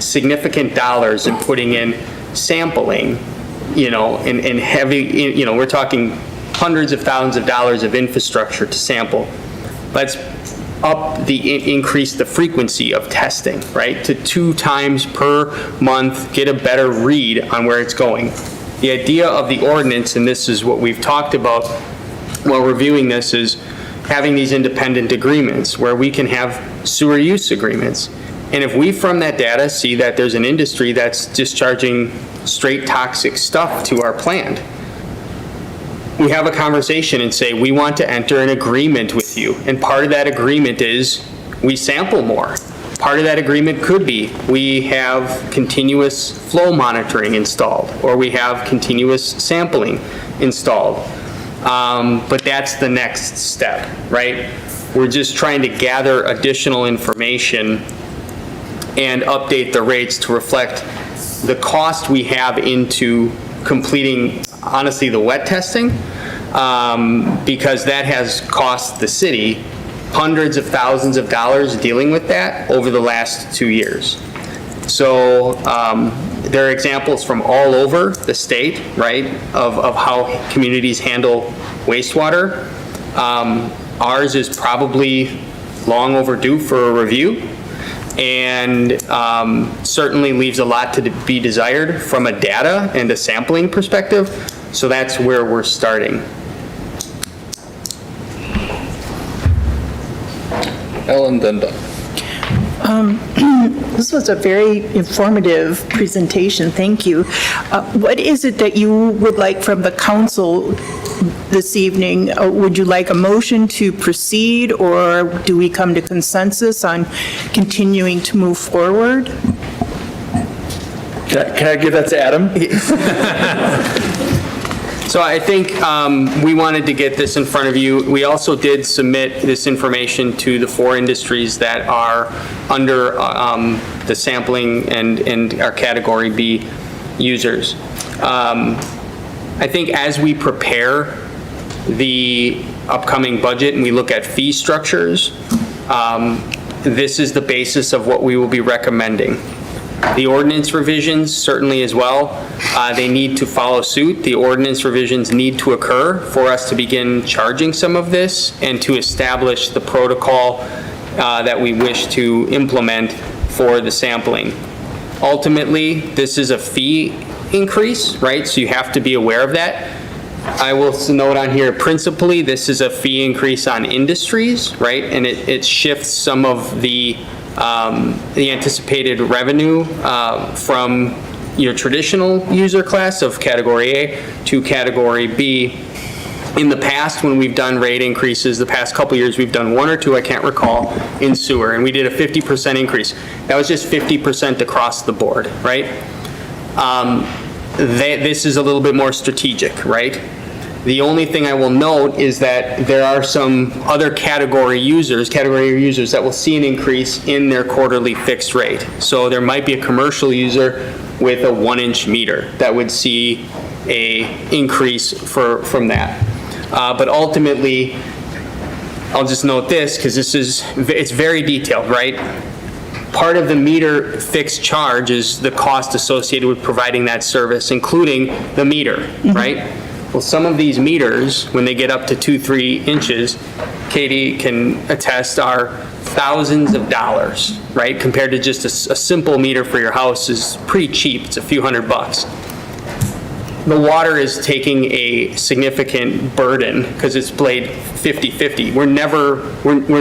significant dollars in putting in sampling, and heavy, we're talking hundreds of thousands of dollars of infrastructure to sample. Let's increase the frequency of testing, right, to 2 times per month, get a better read on where it's going. The idea of the ordinance, and this is what we've talked about while reviewing this, is having these independent agreements where we can have sewer use agreements. And if we, from that data, see that there's an industry that's discharging straight toxic stuff to our plant, we have a conversation and say, we want to enter an agreement with you. And part of that agreement is we sample more. Part of that agreement could be we have continuous flow monitoring installed, or we have continuous sampling installed. But that's the next step, right? We're just trying to gather additional information and update the rates to reflect the cost we have into completing, honestly, the wet testing, because that has cost the city hundreds of thousands of dollars dealing with that over the last 2 years. So there are examples from all over the state, right, of how communities handle wastewater. Ours is probably long overdue for a review, and certainly leaves a lot to be desired from a data and a sampling perspective. So that's where we're starting.
Ellen Dunda.
This was a very informative presentation. Thank you. What is it that you would like from the council this evening? Would you like a motion to proceed, or do we come to consensus on continuing to move forward?
Can I give that to Adam?
So I think we wanted to get this in front of you. We also did submit this information to the 4 industries that are under the sampling and our Category B users. I think as we prepare the upcoming budget and we look at fee structures, this is the basis of what we will be recommending. The ordinance revisions certainly as well, they need to follow suit. The ordinance revisions need to occur for us to begin charging some of this and to establish the protocol that we wish to implement for the sampling. Ultimately, this is a fee increase, right? So you have to be aware of that. I will note on here, principally, this is a fee increase on industries, right? And it shifts some of the anticipated revenue from your traditional user class of Category A to Category B. In the past, when we've done rate increases, the past couple years, we've done 1 or 2, I can't recall, in sewer, and we did a 50% increase. That was just 50% across the board, right? This is a little bit more strategic, right? The only thing I will note is that there are some other category users that will see an increase in their quarterly fixed rate. So there might be a commercial user with a 1-inch meter that would see a increase from that. But ultimately, I'll just note this because it's very detailed, right? Part of the meter fixed charge is the cost associated with providing that service, including the meter, right? Well, some of these meters, when they get up to 2-3 inches, Katie can attest, are thousands of dollars, right? Compared to just a simple meter for your house is pretty cheap. It's a few $100. The water is taking a significant burden because it's played 50-50. We're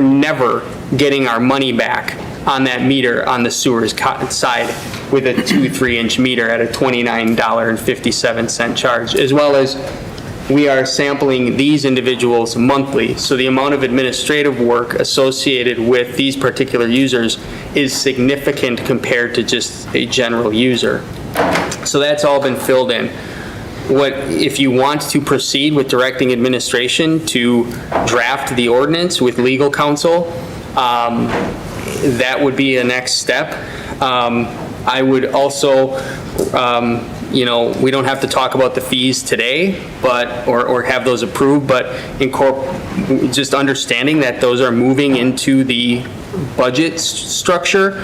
never getting our money back on that meter on the sewer's side with a 2-3 inch meter at a $29.57 charge, as well as we are sampling these individuals monthly. So the amount of administrative work associated with these particular users is significant compared to just a general user. So that's all been filled in. If you want to proceed with directing administration to draft the ordinance with legal counsel, that would be a next step. I would also, we don't have to talk about the fees today, or have those approved, but just understanding that those are moving into the budget structure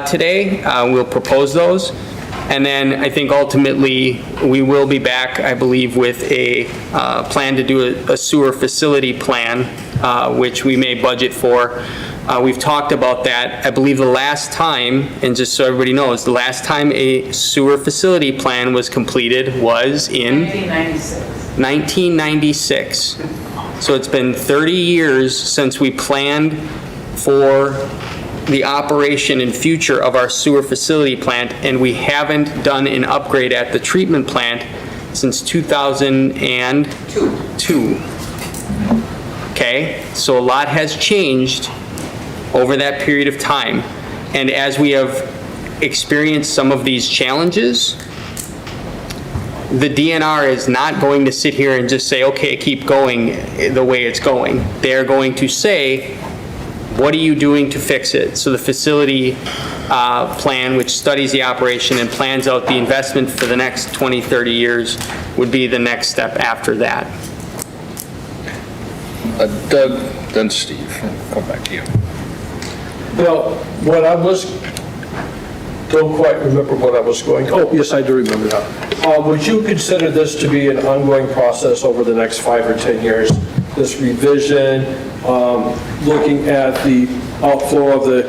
today. We'll propose those. And then I think ultimately, we will be back, I believe, with a plan to do a sewer facility plan, which we may budget for. We've talked about that. I believe the last time, and just so everybody knows, the last time a sewer facility plan was completed was in 1996. So it's been 30 years since we planned for the operation and future of our sewer facility plant, and we haven't done an upgrade at the treatment plant since 2002. Okay, so a lot has changed over that period of time. And as we have experienced some of these challenges, the DNR is not going to sit here and just say, okay, keep going the way it's going. They're going to say, what are you doing to fix it? So the facility plan, which studies the operation and plans out the investment for the next 20, 30 years, would be the next step after that.
Doug, then Steve. Come back to you.
Well, what I don't quite remember what I was going, oh, yes, I do remember now. Would you consider this to be an ongoing process over the next 5 or 10 years? This revision, looking at the outflow of the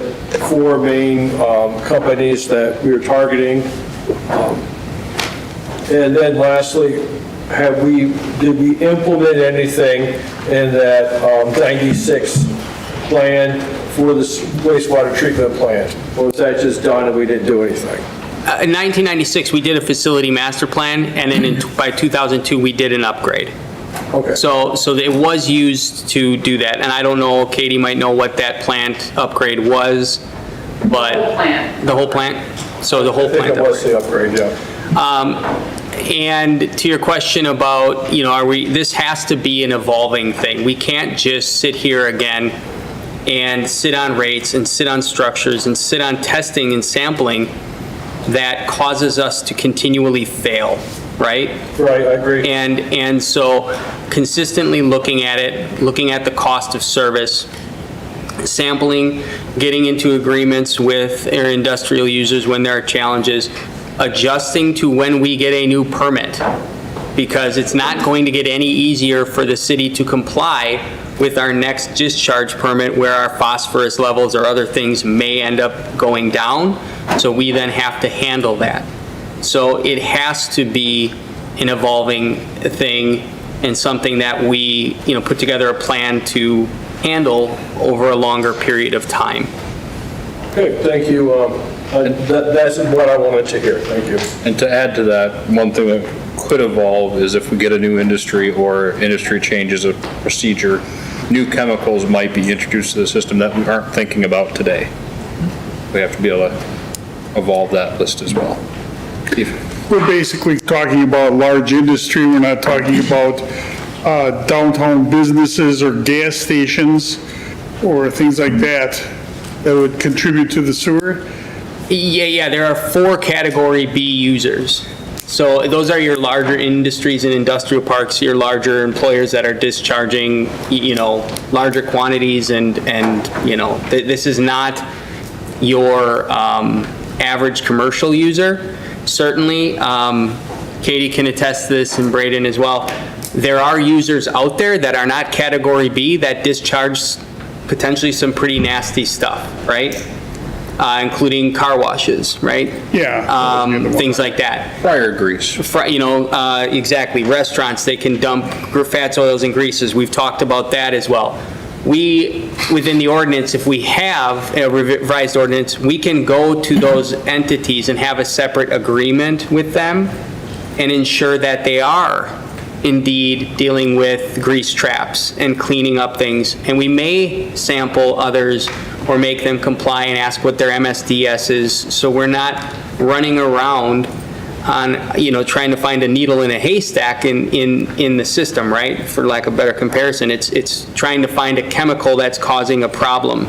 4 main companies that we are targeting. And then lastly, did we implement anything in that 96 plan for this wastewater treatment plant? Or was that just done and we didn't do anything?
In 1996, we did a facility master plan, and then by 2002, we did an upgrade.
Okay.
So it was used to do that, and I don't know, Katie might know what that plant upgrade was, but. The whole plant? So the whole plant.
I think it was the upgrade, yeah.
And to your question about, this has to be an evolving thing. We can't just sit here again and sit on rates and sit on structures and sit on testing and sampling that causes us to continually fail, right?
Right, I agree.
And so consistently looking at it, looking at the cost of service, sampling, getting into agreements with our industrial users when there are challenges, adjusting to when we get a new permit, because it's not going to get any easier for the city to comply with our next discharge permit where our phosphorus levels or other things may end up going down. So we then have to handle that. So it has to be an evolving thing and something that we, put together a plan to handle over a longer period of time.
Okay, thank you. That's what I wanted to hear. Thank you.
And to add to that, one thing that could evolve is if we get a new industry or industry changes a procedure, new chemicals might be introduced to the system that we aren't thinking about today. We have to be able to evolve that list as well.
We're basically talking about large industry. We're not talking about downtown businesses or gas stations or things like that would contribute to the sewer.
Yeah, there are 4 category B users. So those are your larger industries and industrial parks, your larger employers that are discharging, larger quantities and this is not your average commercial user. Certainly, Katie can attest to this and Braden as well. There are users out there that are not category B that discharge potentially some pretty nasty stuff, right? Including car washes, right?
Yeah.
Things like that.
Fryer grease.
Exactly. Restaurants, they can dump fats, oils, and greases. We've talked about that as well. Within the ordinance, if we have a revised ordinance, we can go to those entities and have a separate agreement with them and ensure that they are indeed dealing with grease traps and cleaning up things. And we may sample others or make them comply and ask what their MSDS is, so we're not running around on, trying to find a needle in a haystack in the system, right? For lack of better comparison, it's trying to find a chemical that's causing a problem.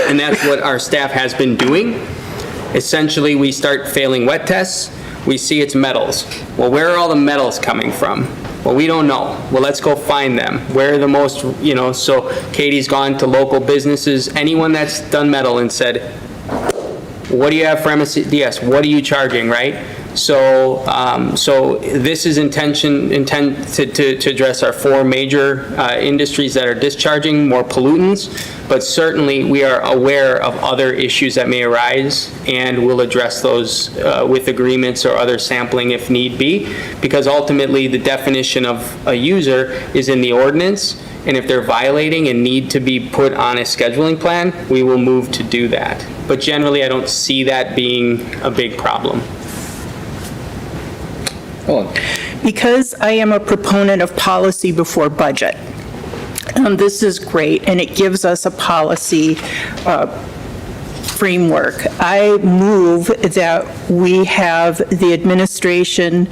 And that's what our staff has been doing. Essentially, we start failing wet tests, we see it's metals. Well, where are all the metals coming from? Well, we don't know. Well, let's go find them. Where are the most, so Katie's gone to local businesses, anyone that's done metal and said, what do you have for MSDS? What are you charging, right? So, this is intent to address our 4 major industries that are discharging more pollutants, but certainly we are aware of other issues that may arise, and we'll address those with agreements or other sampling if need be, because ultimately the definition of a user is in the ordinance, and if they're violating and need to be put on a scheduling plan, we will move to do that. But generally, I don't see that being a big problem.
Because I am a proponent of policy before budget, this is great, and it gives us a policy framework. I move that we have the administration,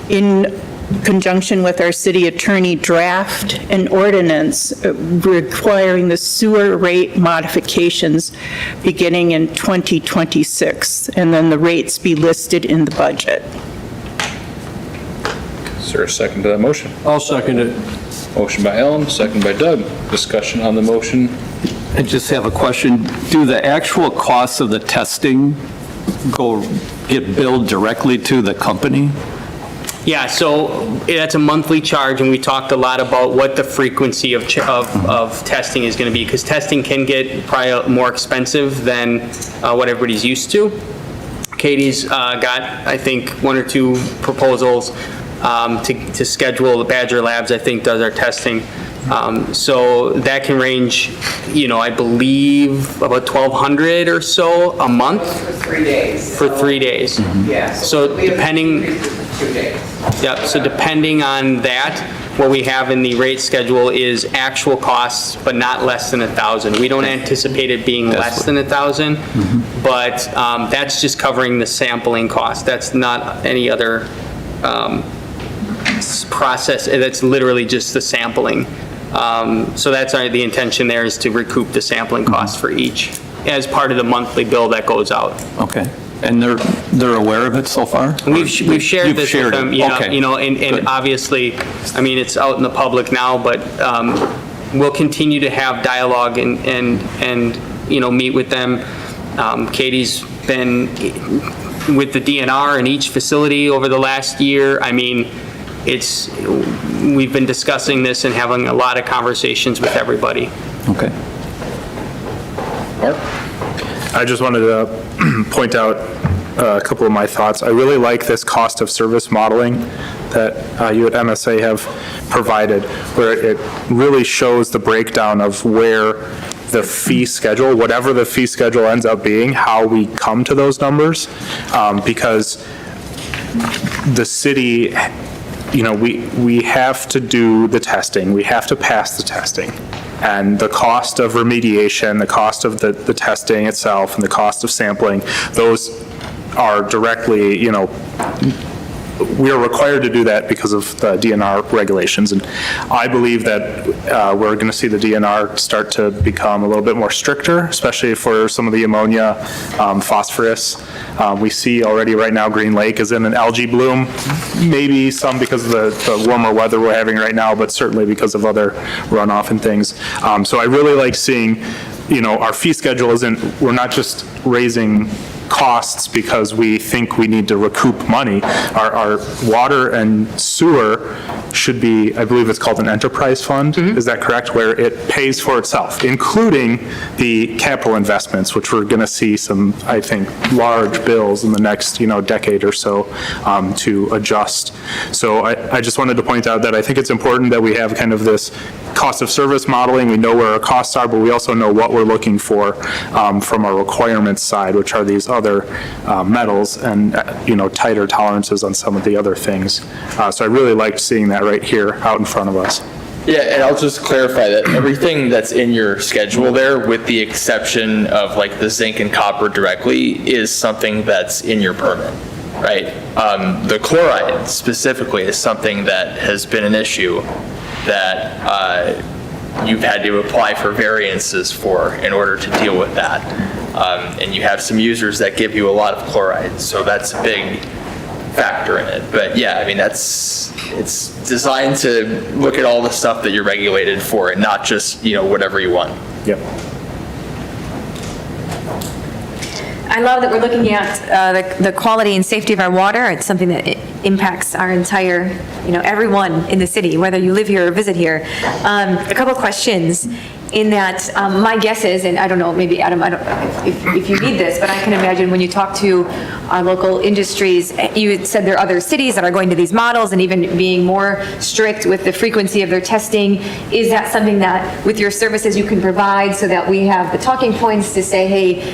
in conjunction with our city attorney, draft an ordinance requiring the sewer rate modifications beginning in 2026, and then the rates be listed in the budget.
Is there a second to that motion?
I'll second it.
Motion by Ellen, second by Doug. Discussion on the motion.
I just have a question. Do the actual costs of the testing get billed directly to the company?
Yeah, so that's a monthly charge, and we talked a lot about what the frequency of testing is going to be, because testing can get probably more expensive than what everybody's used to. Katie's got, I think, 1 or 2 proposals to schedule. The Badger Labs, I think, does our testing. So that can range, I believe about $1,200 or so a month.
For 3 days.
For 3 days.
Yes.
So depending.
2 days.
Yep, so depending on that, what we have in the rate schedule is actual costs, but not less than 1,000. We don't anticipate it being less than 1,000, but that's just covering the sampling cost. That's not any other process. That's literally just the sampling. So that's the intention there, is to recoup the sampling costs for each as part of the monthly bill that goes out.
Okay. And they're aware of it so far?
We've shared this with them,
Okay.
And obviously, I mean, it's out in the public now, but we'll continue to have dialogue and meet with them. Katie's been with the DNR in each facility over the last year. I mean, we've been discussing this and having a lot of conversations with everybody.
Okay.
I just wanted to point out a couple of my thoughts. I really like this cost of service modeling that you at MSA have provided, where it really shows the breakdown of where the fee schedule, whatever the fee schedule ends up being, how we come to those numbers, because the city, we have to do the testing, we have to pass the testing. And the cost of remediation, the cost of the testing itself, and the cost of sampling, those are directly, we are required to do that because of the DNR regulations. And I believe that we're going to see the DNR start to become a little bit more stricter, especially for some of the ammonia, phosphorus. We see already right now Green Lake is in an algae bloom, maybe some because of the warmer weather we're having right now, but certainly because of other runoff and things. So I really like seeing, our fee schedule we're not just raising costs because we think we need to recoup money. Our water and sewer should be, I believe it's called an enterprise fund, is that correct? Where it pays for itself, including the capital investments, which we're going to see some, I think, large bills in the next, decade or so to adjust. So I just wanted to point out that I think it's important that we have kind of this cost of service modeling. We know where our costs are, but we also know what we're looking for from our requirements side, which are these other metals and, tighter tolerances on some of the other things. So I really liked seeing that right here out in front of us.
Yeah, and I'll just clarify that everything that's in your schedule there, with the exception of like the zinc and copper directly, is something that's in your permit, right? The chloride specifically is something that has been an issue that you've had to apply for variances for in order to deal with that. And you have some users that give you a lot of chloride, so that's a big factor in it. But yeah, I mean, it's designed to look at all the stuff that you're regulated for and not just, whatever you want.
Yep.
I love that we're looking at the quality and safety of our water. It's something that impacts our entire, everyone in the city, whether you live here or visit here. A couple questions in that my guess is, and I don't know, maybe Adam, I don't know if you need this, but I can imagine when you talk to our local industries, you had said there are other cities that are going to these models and even being more strict with the frequency of their testing. Is that something that with your services you can provide so that we have the talking points to say, hey,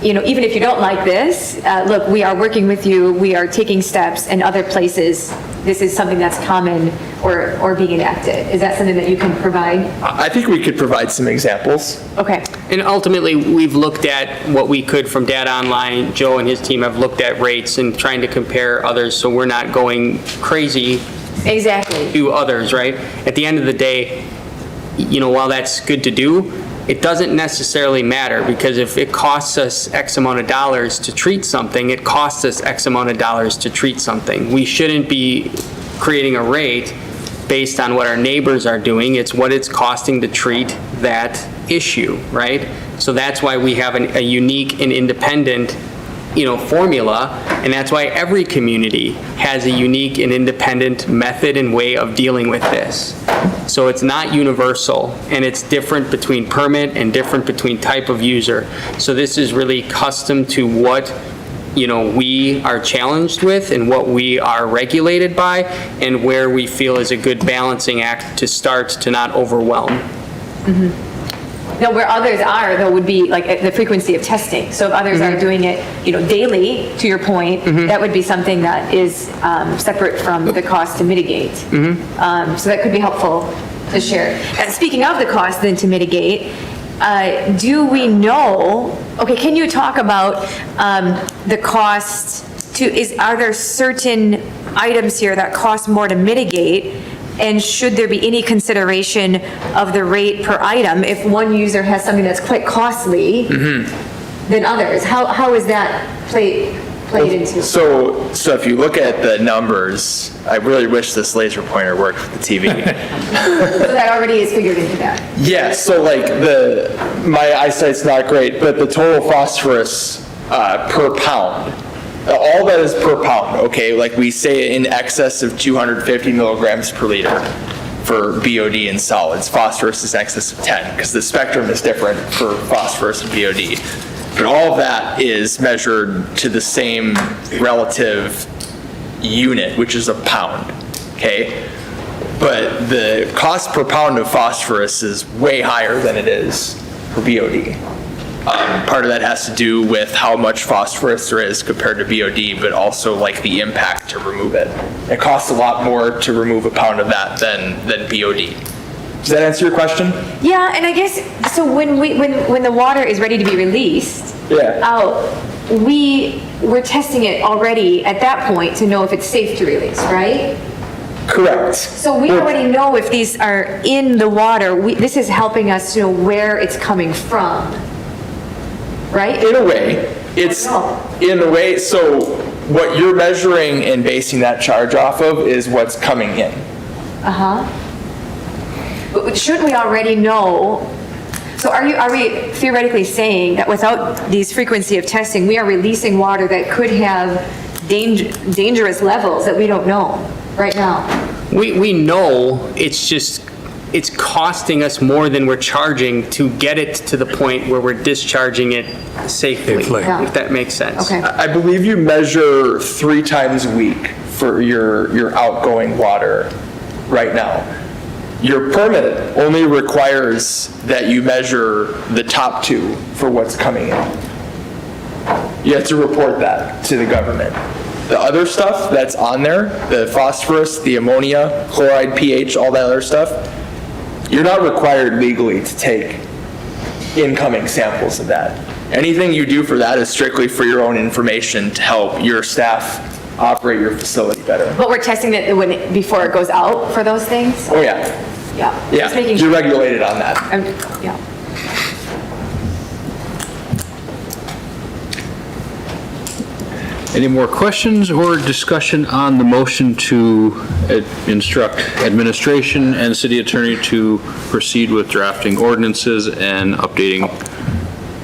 even if you don't like this, look, we are working with you, we are taking steps, and other places, this is something that's common or being enacted. Is that something that you can provide?
I think we could provide some examples.
Okay.
And ultimately, we've looked at what we could from data online. Joe and his team have looked at rates and trying to compare others, so we're not going crazy.
Exactly.
To others, right? At the end of the day, while that's good to do, it doesn't necessarily matter, because if it costs us X amount of dollars to treat something, it costs us X amount of dollars to treat something. We shouldn't be creating a rate based on what our neighbors are doing. It's what it's costing to treat that issue, right? So that's why we have a unique and independent formula, and that's why every community has a unique and independent method and way of dealing with this. So it's not universal, and it's different between permit and different between type of user. So this is really custom to what we are challenged with and what we are regulated by, and where we feel is a good balancing act to start to not overwhelm.
Mm-hmm. Now, where others are, though, would be like the frequency of testing. So if others are doing it, daily, to your point, that would be something that is separate from the cost to mitigate. So that could be helpful to share. And speaking of the cost then to mitigate, do we know, can you talk about the cost are there certain items here that cost more to mitigate? And should there be any consideration of the rate per item if one user has something that's quite costly than others? How is that played into?
So if you look at the numbers, I really wish this laser pointer worked with the TV.
So that already is figured into that.
Yeah, so like my eyesight's not great, but the total phosphorus per pound, all that is per pound, okay? Like we say in excess of 250 milligrams per liter for BOD in solids. Phosphorus is in excess of 10, because the spectrum is different for phosphorus and BOD. But all of that is measured to the same relative unit, which is a pound, okay? But the cost per pound of phosphorus is way higher than it is for BOD. Part of that has to do with how much phosphorus there is compared to BOD, but also like the impact to remove it. It costs a lot more to remove a pound of that than BOD. Does that answer your question?
Yeah, and I guess, so when the water is ready to be released out, we're testing it already at that point to know if it's safe to release, right?
Correct.
So we already know if these are in the water. This is helping us to know where it's coming from, right?
In a way, so what you're measuring and basing that charge off of is what's coming in.
But shouldn't we already know? So are we theoretically saying that without these frequency of testing, we are releasing water that could have dangerous levels that we don't know right now?
We know, it's costing us more than we're charging to get it to the point where we're discharging it safely, if that makes sense.
Okay.
I believe you measure 3 times a week for your outgoing water right now. Your permit only requires that you measure the top 2 for what's coming in. You have to report that to the government. The other stuff that's on there, the phosphorus, the ammonia, chloride, pH, all that other stuff, you're not required legally to take incoming samples of that. Anything you do for that is strictly for your own information to help your staff operate your facility better.
But we're testing it before it goes out for those things?
Oh, yeah.
Yeah.
Yeah,
Just making
you're
sure.
regulated on that.
Yeah.
Any more questions or discussion on the motion to instruct administration and city attorney to proceed with drafting ordinances and updating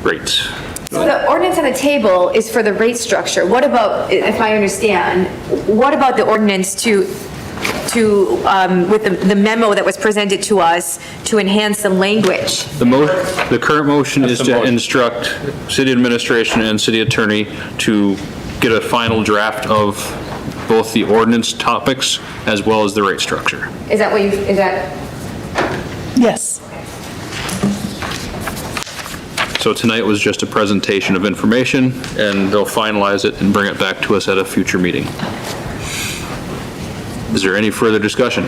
rates?
So the ordinance on the table is for the rate structure. What about, if I understand, what about the ordinance with the memo that was presented to us to enhance the language?
The current motion is to instruct city administration and city attorney to get a final draft of both the ordinance topics as well as the rate structure.
Is that what is that?
Yes.
So tonight was just a presentation of information, and they'll finalize it and bring it back to us at a future meeting. Is there any further discussion?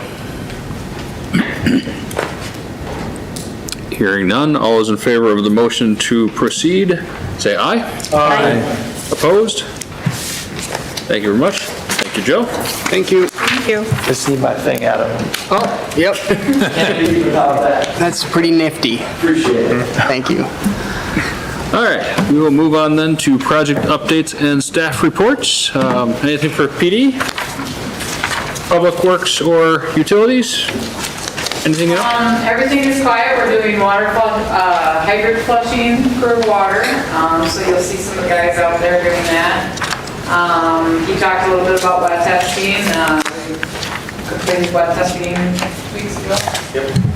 Hearing none, all those in favor of the motion to proceed, say aye. Aye. Opposed? Thank you very much. Thank you, Joe.
Thank you.
Thank you.
Just need my thing, Adam.
Oh, yep. That's pretty nifty.
Appreciate it.
Thank you.
All right, we will move on then to project updates and staff reports. Anything for PD? Public Works or Utilities? Anything else?
Everything is quiet. We're doing water hydrant flushing for water. So you'll see some of the guys out there doing that. He talked a little bit about wet testing. We completed wet testing 2 weeks ago. Yep.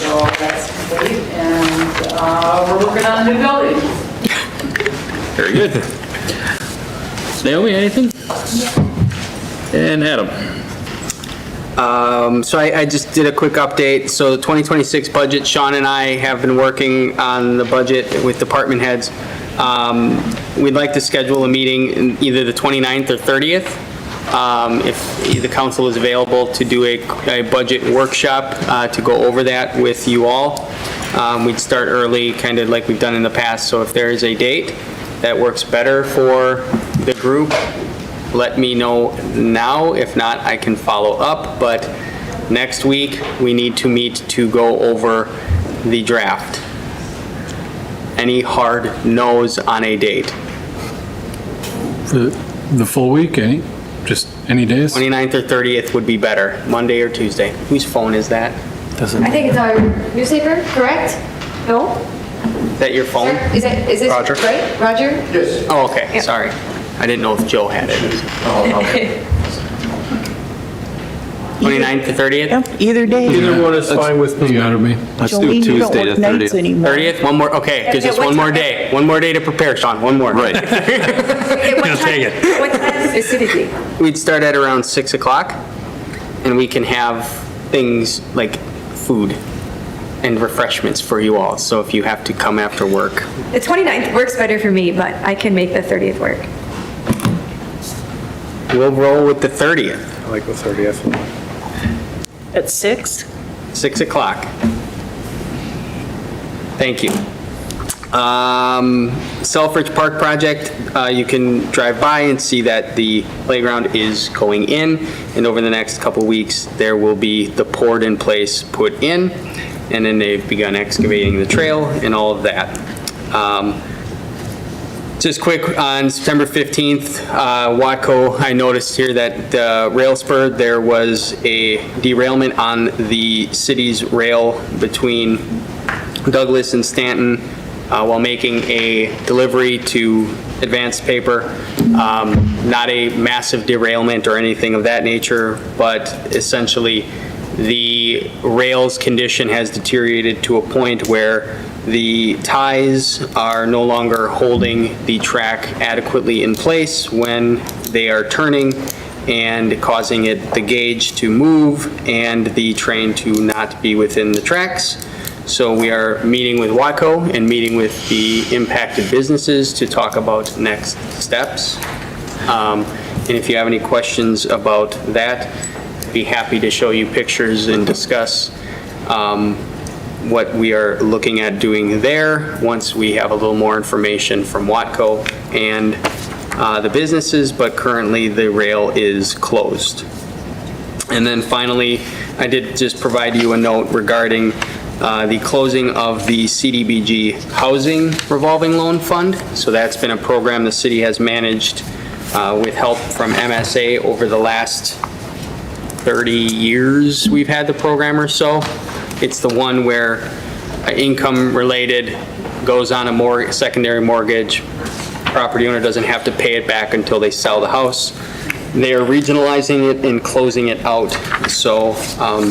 So that's complete, and we're working on new buildings.
Very good. Naomi, anything? And Adam?
So I just did a quick update. So the 2026 budget, Sean and I have been working on the budget with department heads. We'd like to schedule a meeting in either the 29th or 30th. If the council is available to do a budget workshop to go over that with you all. We'd start early, kind of like we've done in the past. So if there is a date that works better for the group, let me know now. If not, I can follow up. But next week, we need to meet to go over the draft. Any hard no's on a date?
The full week, just any days?
29th or 30th would be better, Monday or Tuesday. Whose phone is that?
I think it's our newspaper, correct? No?
Is that your phone?
Is this
Roger.
right? Roger?
Yes. Oh, okay, sorry. I didn't know if Joe had it.
Oh,
okay. 29th to 30th?
Yep, either day.
Either one is fine with me.
You got me.
Let's
Jolene, you don't work nights anymore.
30th, one more, okay, gives us one more day. One more day to prepare, Sean, one more. Right.
Just take it. What time specifically?
We'd start at around 6 o'clock, and we can have things like food and refreshments for you all, so if you have to come after work.
The 29th works better for me, but I can make the 30th work.
We'll roll with the 30th.
I like the 30th.
At 6?
6 o'clock. Thank you. Selfridge Park project, you can drive by and see that the playground is going in, and over the next couple weeks, there will be the poured in place put in, and then they've begun excavating the trail and all of that. Just quick, on September 15th, Watco, I noticed here that rail spur, there was a derailment on the city's rail between Douglas and Stanton. while making a delivery to Advanced Paper. Not a massive derailment or anything of that nature, but essentially the rail's condition has deteriorated to a point where the ties are no longer holding the track adequately in place when they are turning, and causing the gauge to move and the train to not be within the tracks. So we are meeting with WACO and meeting with the impacted businesses to talk about next steps. And if you have any questions about that, be happy to show you pictures and discuss what we are looking at doing there once we have a little more information from WATCO and the businesses, but currently the rail is closed. And then finally, I did just provide you a note regarding the closing of the CDBG Housing Revolving Loan Fund. So that's been a program the city has managed with help from MSA over the last 30 years we've had the program or so. It's the one where income related goes on a secondary mortgage. Property owner doesn't have to pay it back until they sell the house. They are regionalizing it and closing it out. So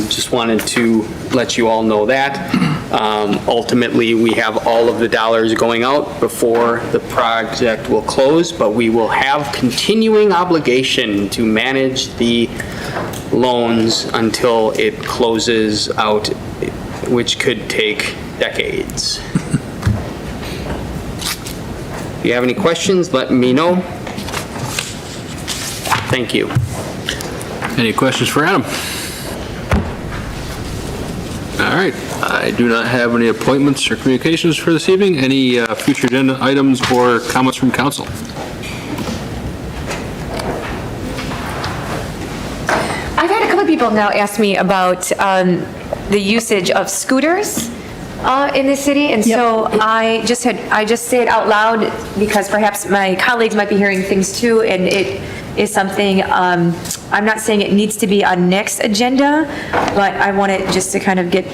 just wanted to let you all know that. Ultimately, we have all of the dollars going out before the project will close, but we will have continuing obligation to manage the loans until it closes out, which could take decades. If you have any questions, let me know. Thank you.
Any questions for Adam? All right, I do not have any appointments or communications for this evening. Any future agenda items or comments from council?
I've had a couple of people now ask me about the usage of scooters in the city, and so I just say it out loud because perhaps my colleagues might be hearing things too, and it is something, I'm not saying it needs to be on next agenda, but I want it just to kind of get.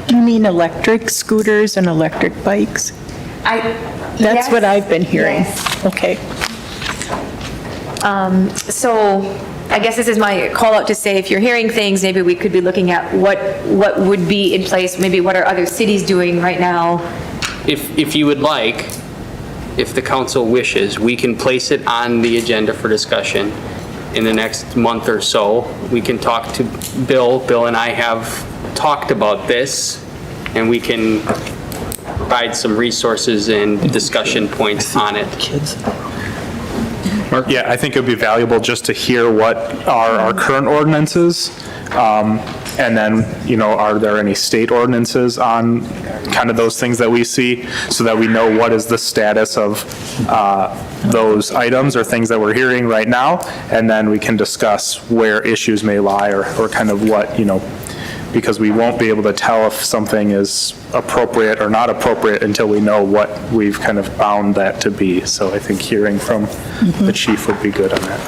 You mean electric scooters and electric bikes? That's what I've been hearing.
Yes.
Okay.
So I guess this is my call out to say, if you're hearing things, maybe we could be looking at what would be in place, maybe what are other cities doing right now?
If you would like, if the council wishes, we can place it on the agenda for discussion in the next month or so. We can talk to Bill. Bill and I have talked about this, and we can provide some resources and discussion points on it.
Yeah, I think it would be valuable just to hear what are our current ordinances, and then, are there any state ordinances on kind of those things that we see, so that we know what is the status of those items or things that we're hearing right now, and then we can discuss where issues may lie or kind of what, because we won't be able to tell if something is appropriate or not appropriate until we know what we've kind of bound that to be. So I think hearing from the chief would be good on that.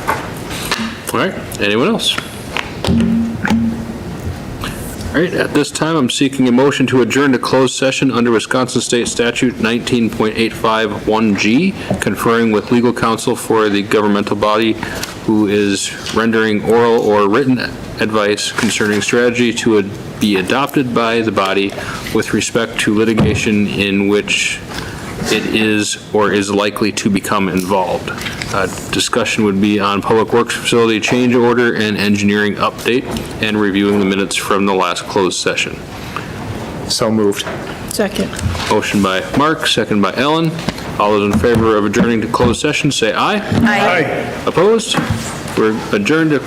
All right, anyone else? All right, at this time, I'm seeking a motion to adjourn to closed session under Wisconsin State Statute 19.851G, conferring with legal counsel for the governmental body who is rendering oral or written advice concerning strategy to be adopted by the body with respect to litigation in which it is or is likely to become involved. Discussion would be on public works facility change order and engineering update, and reviewing the minutes from the last closed session.
So moved.
Second.
Motion by Mark, second by Ellen. All those in favor of adjourning to closed session, say aye.
Aye.
Opposed? We're adjourned to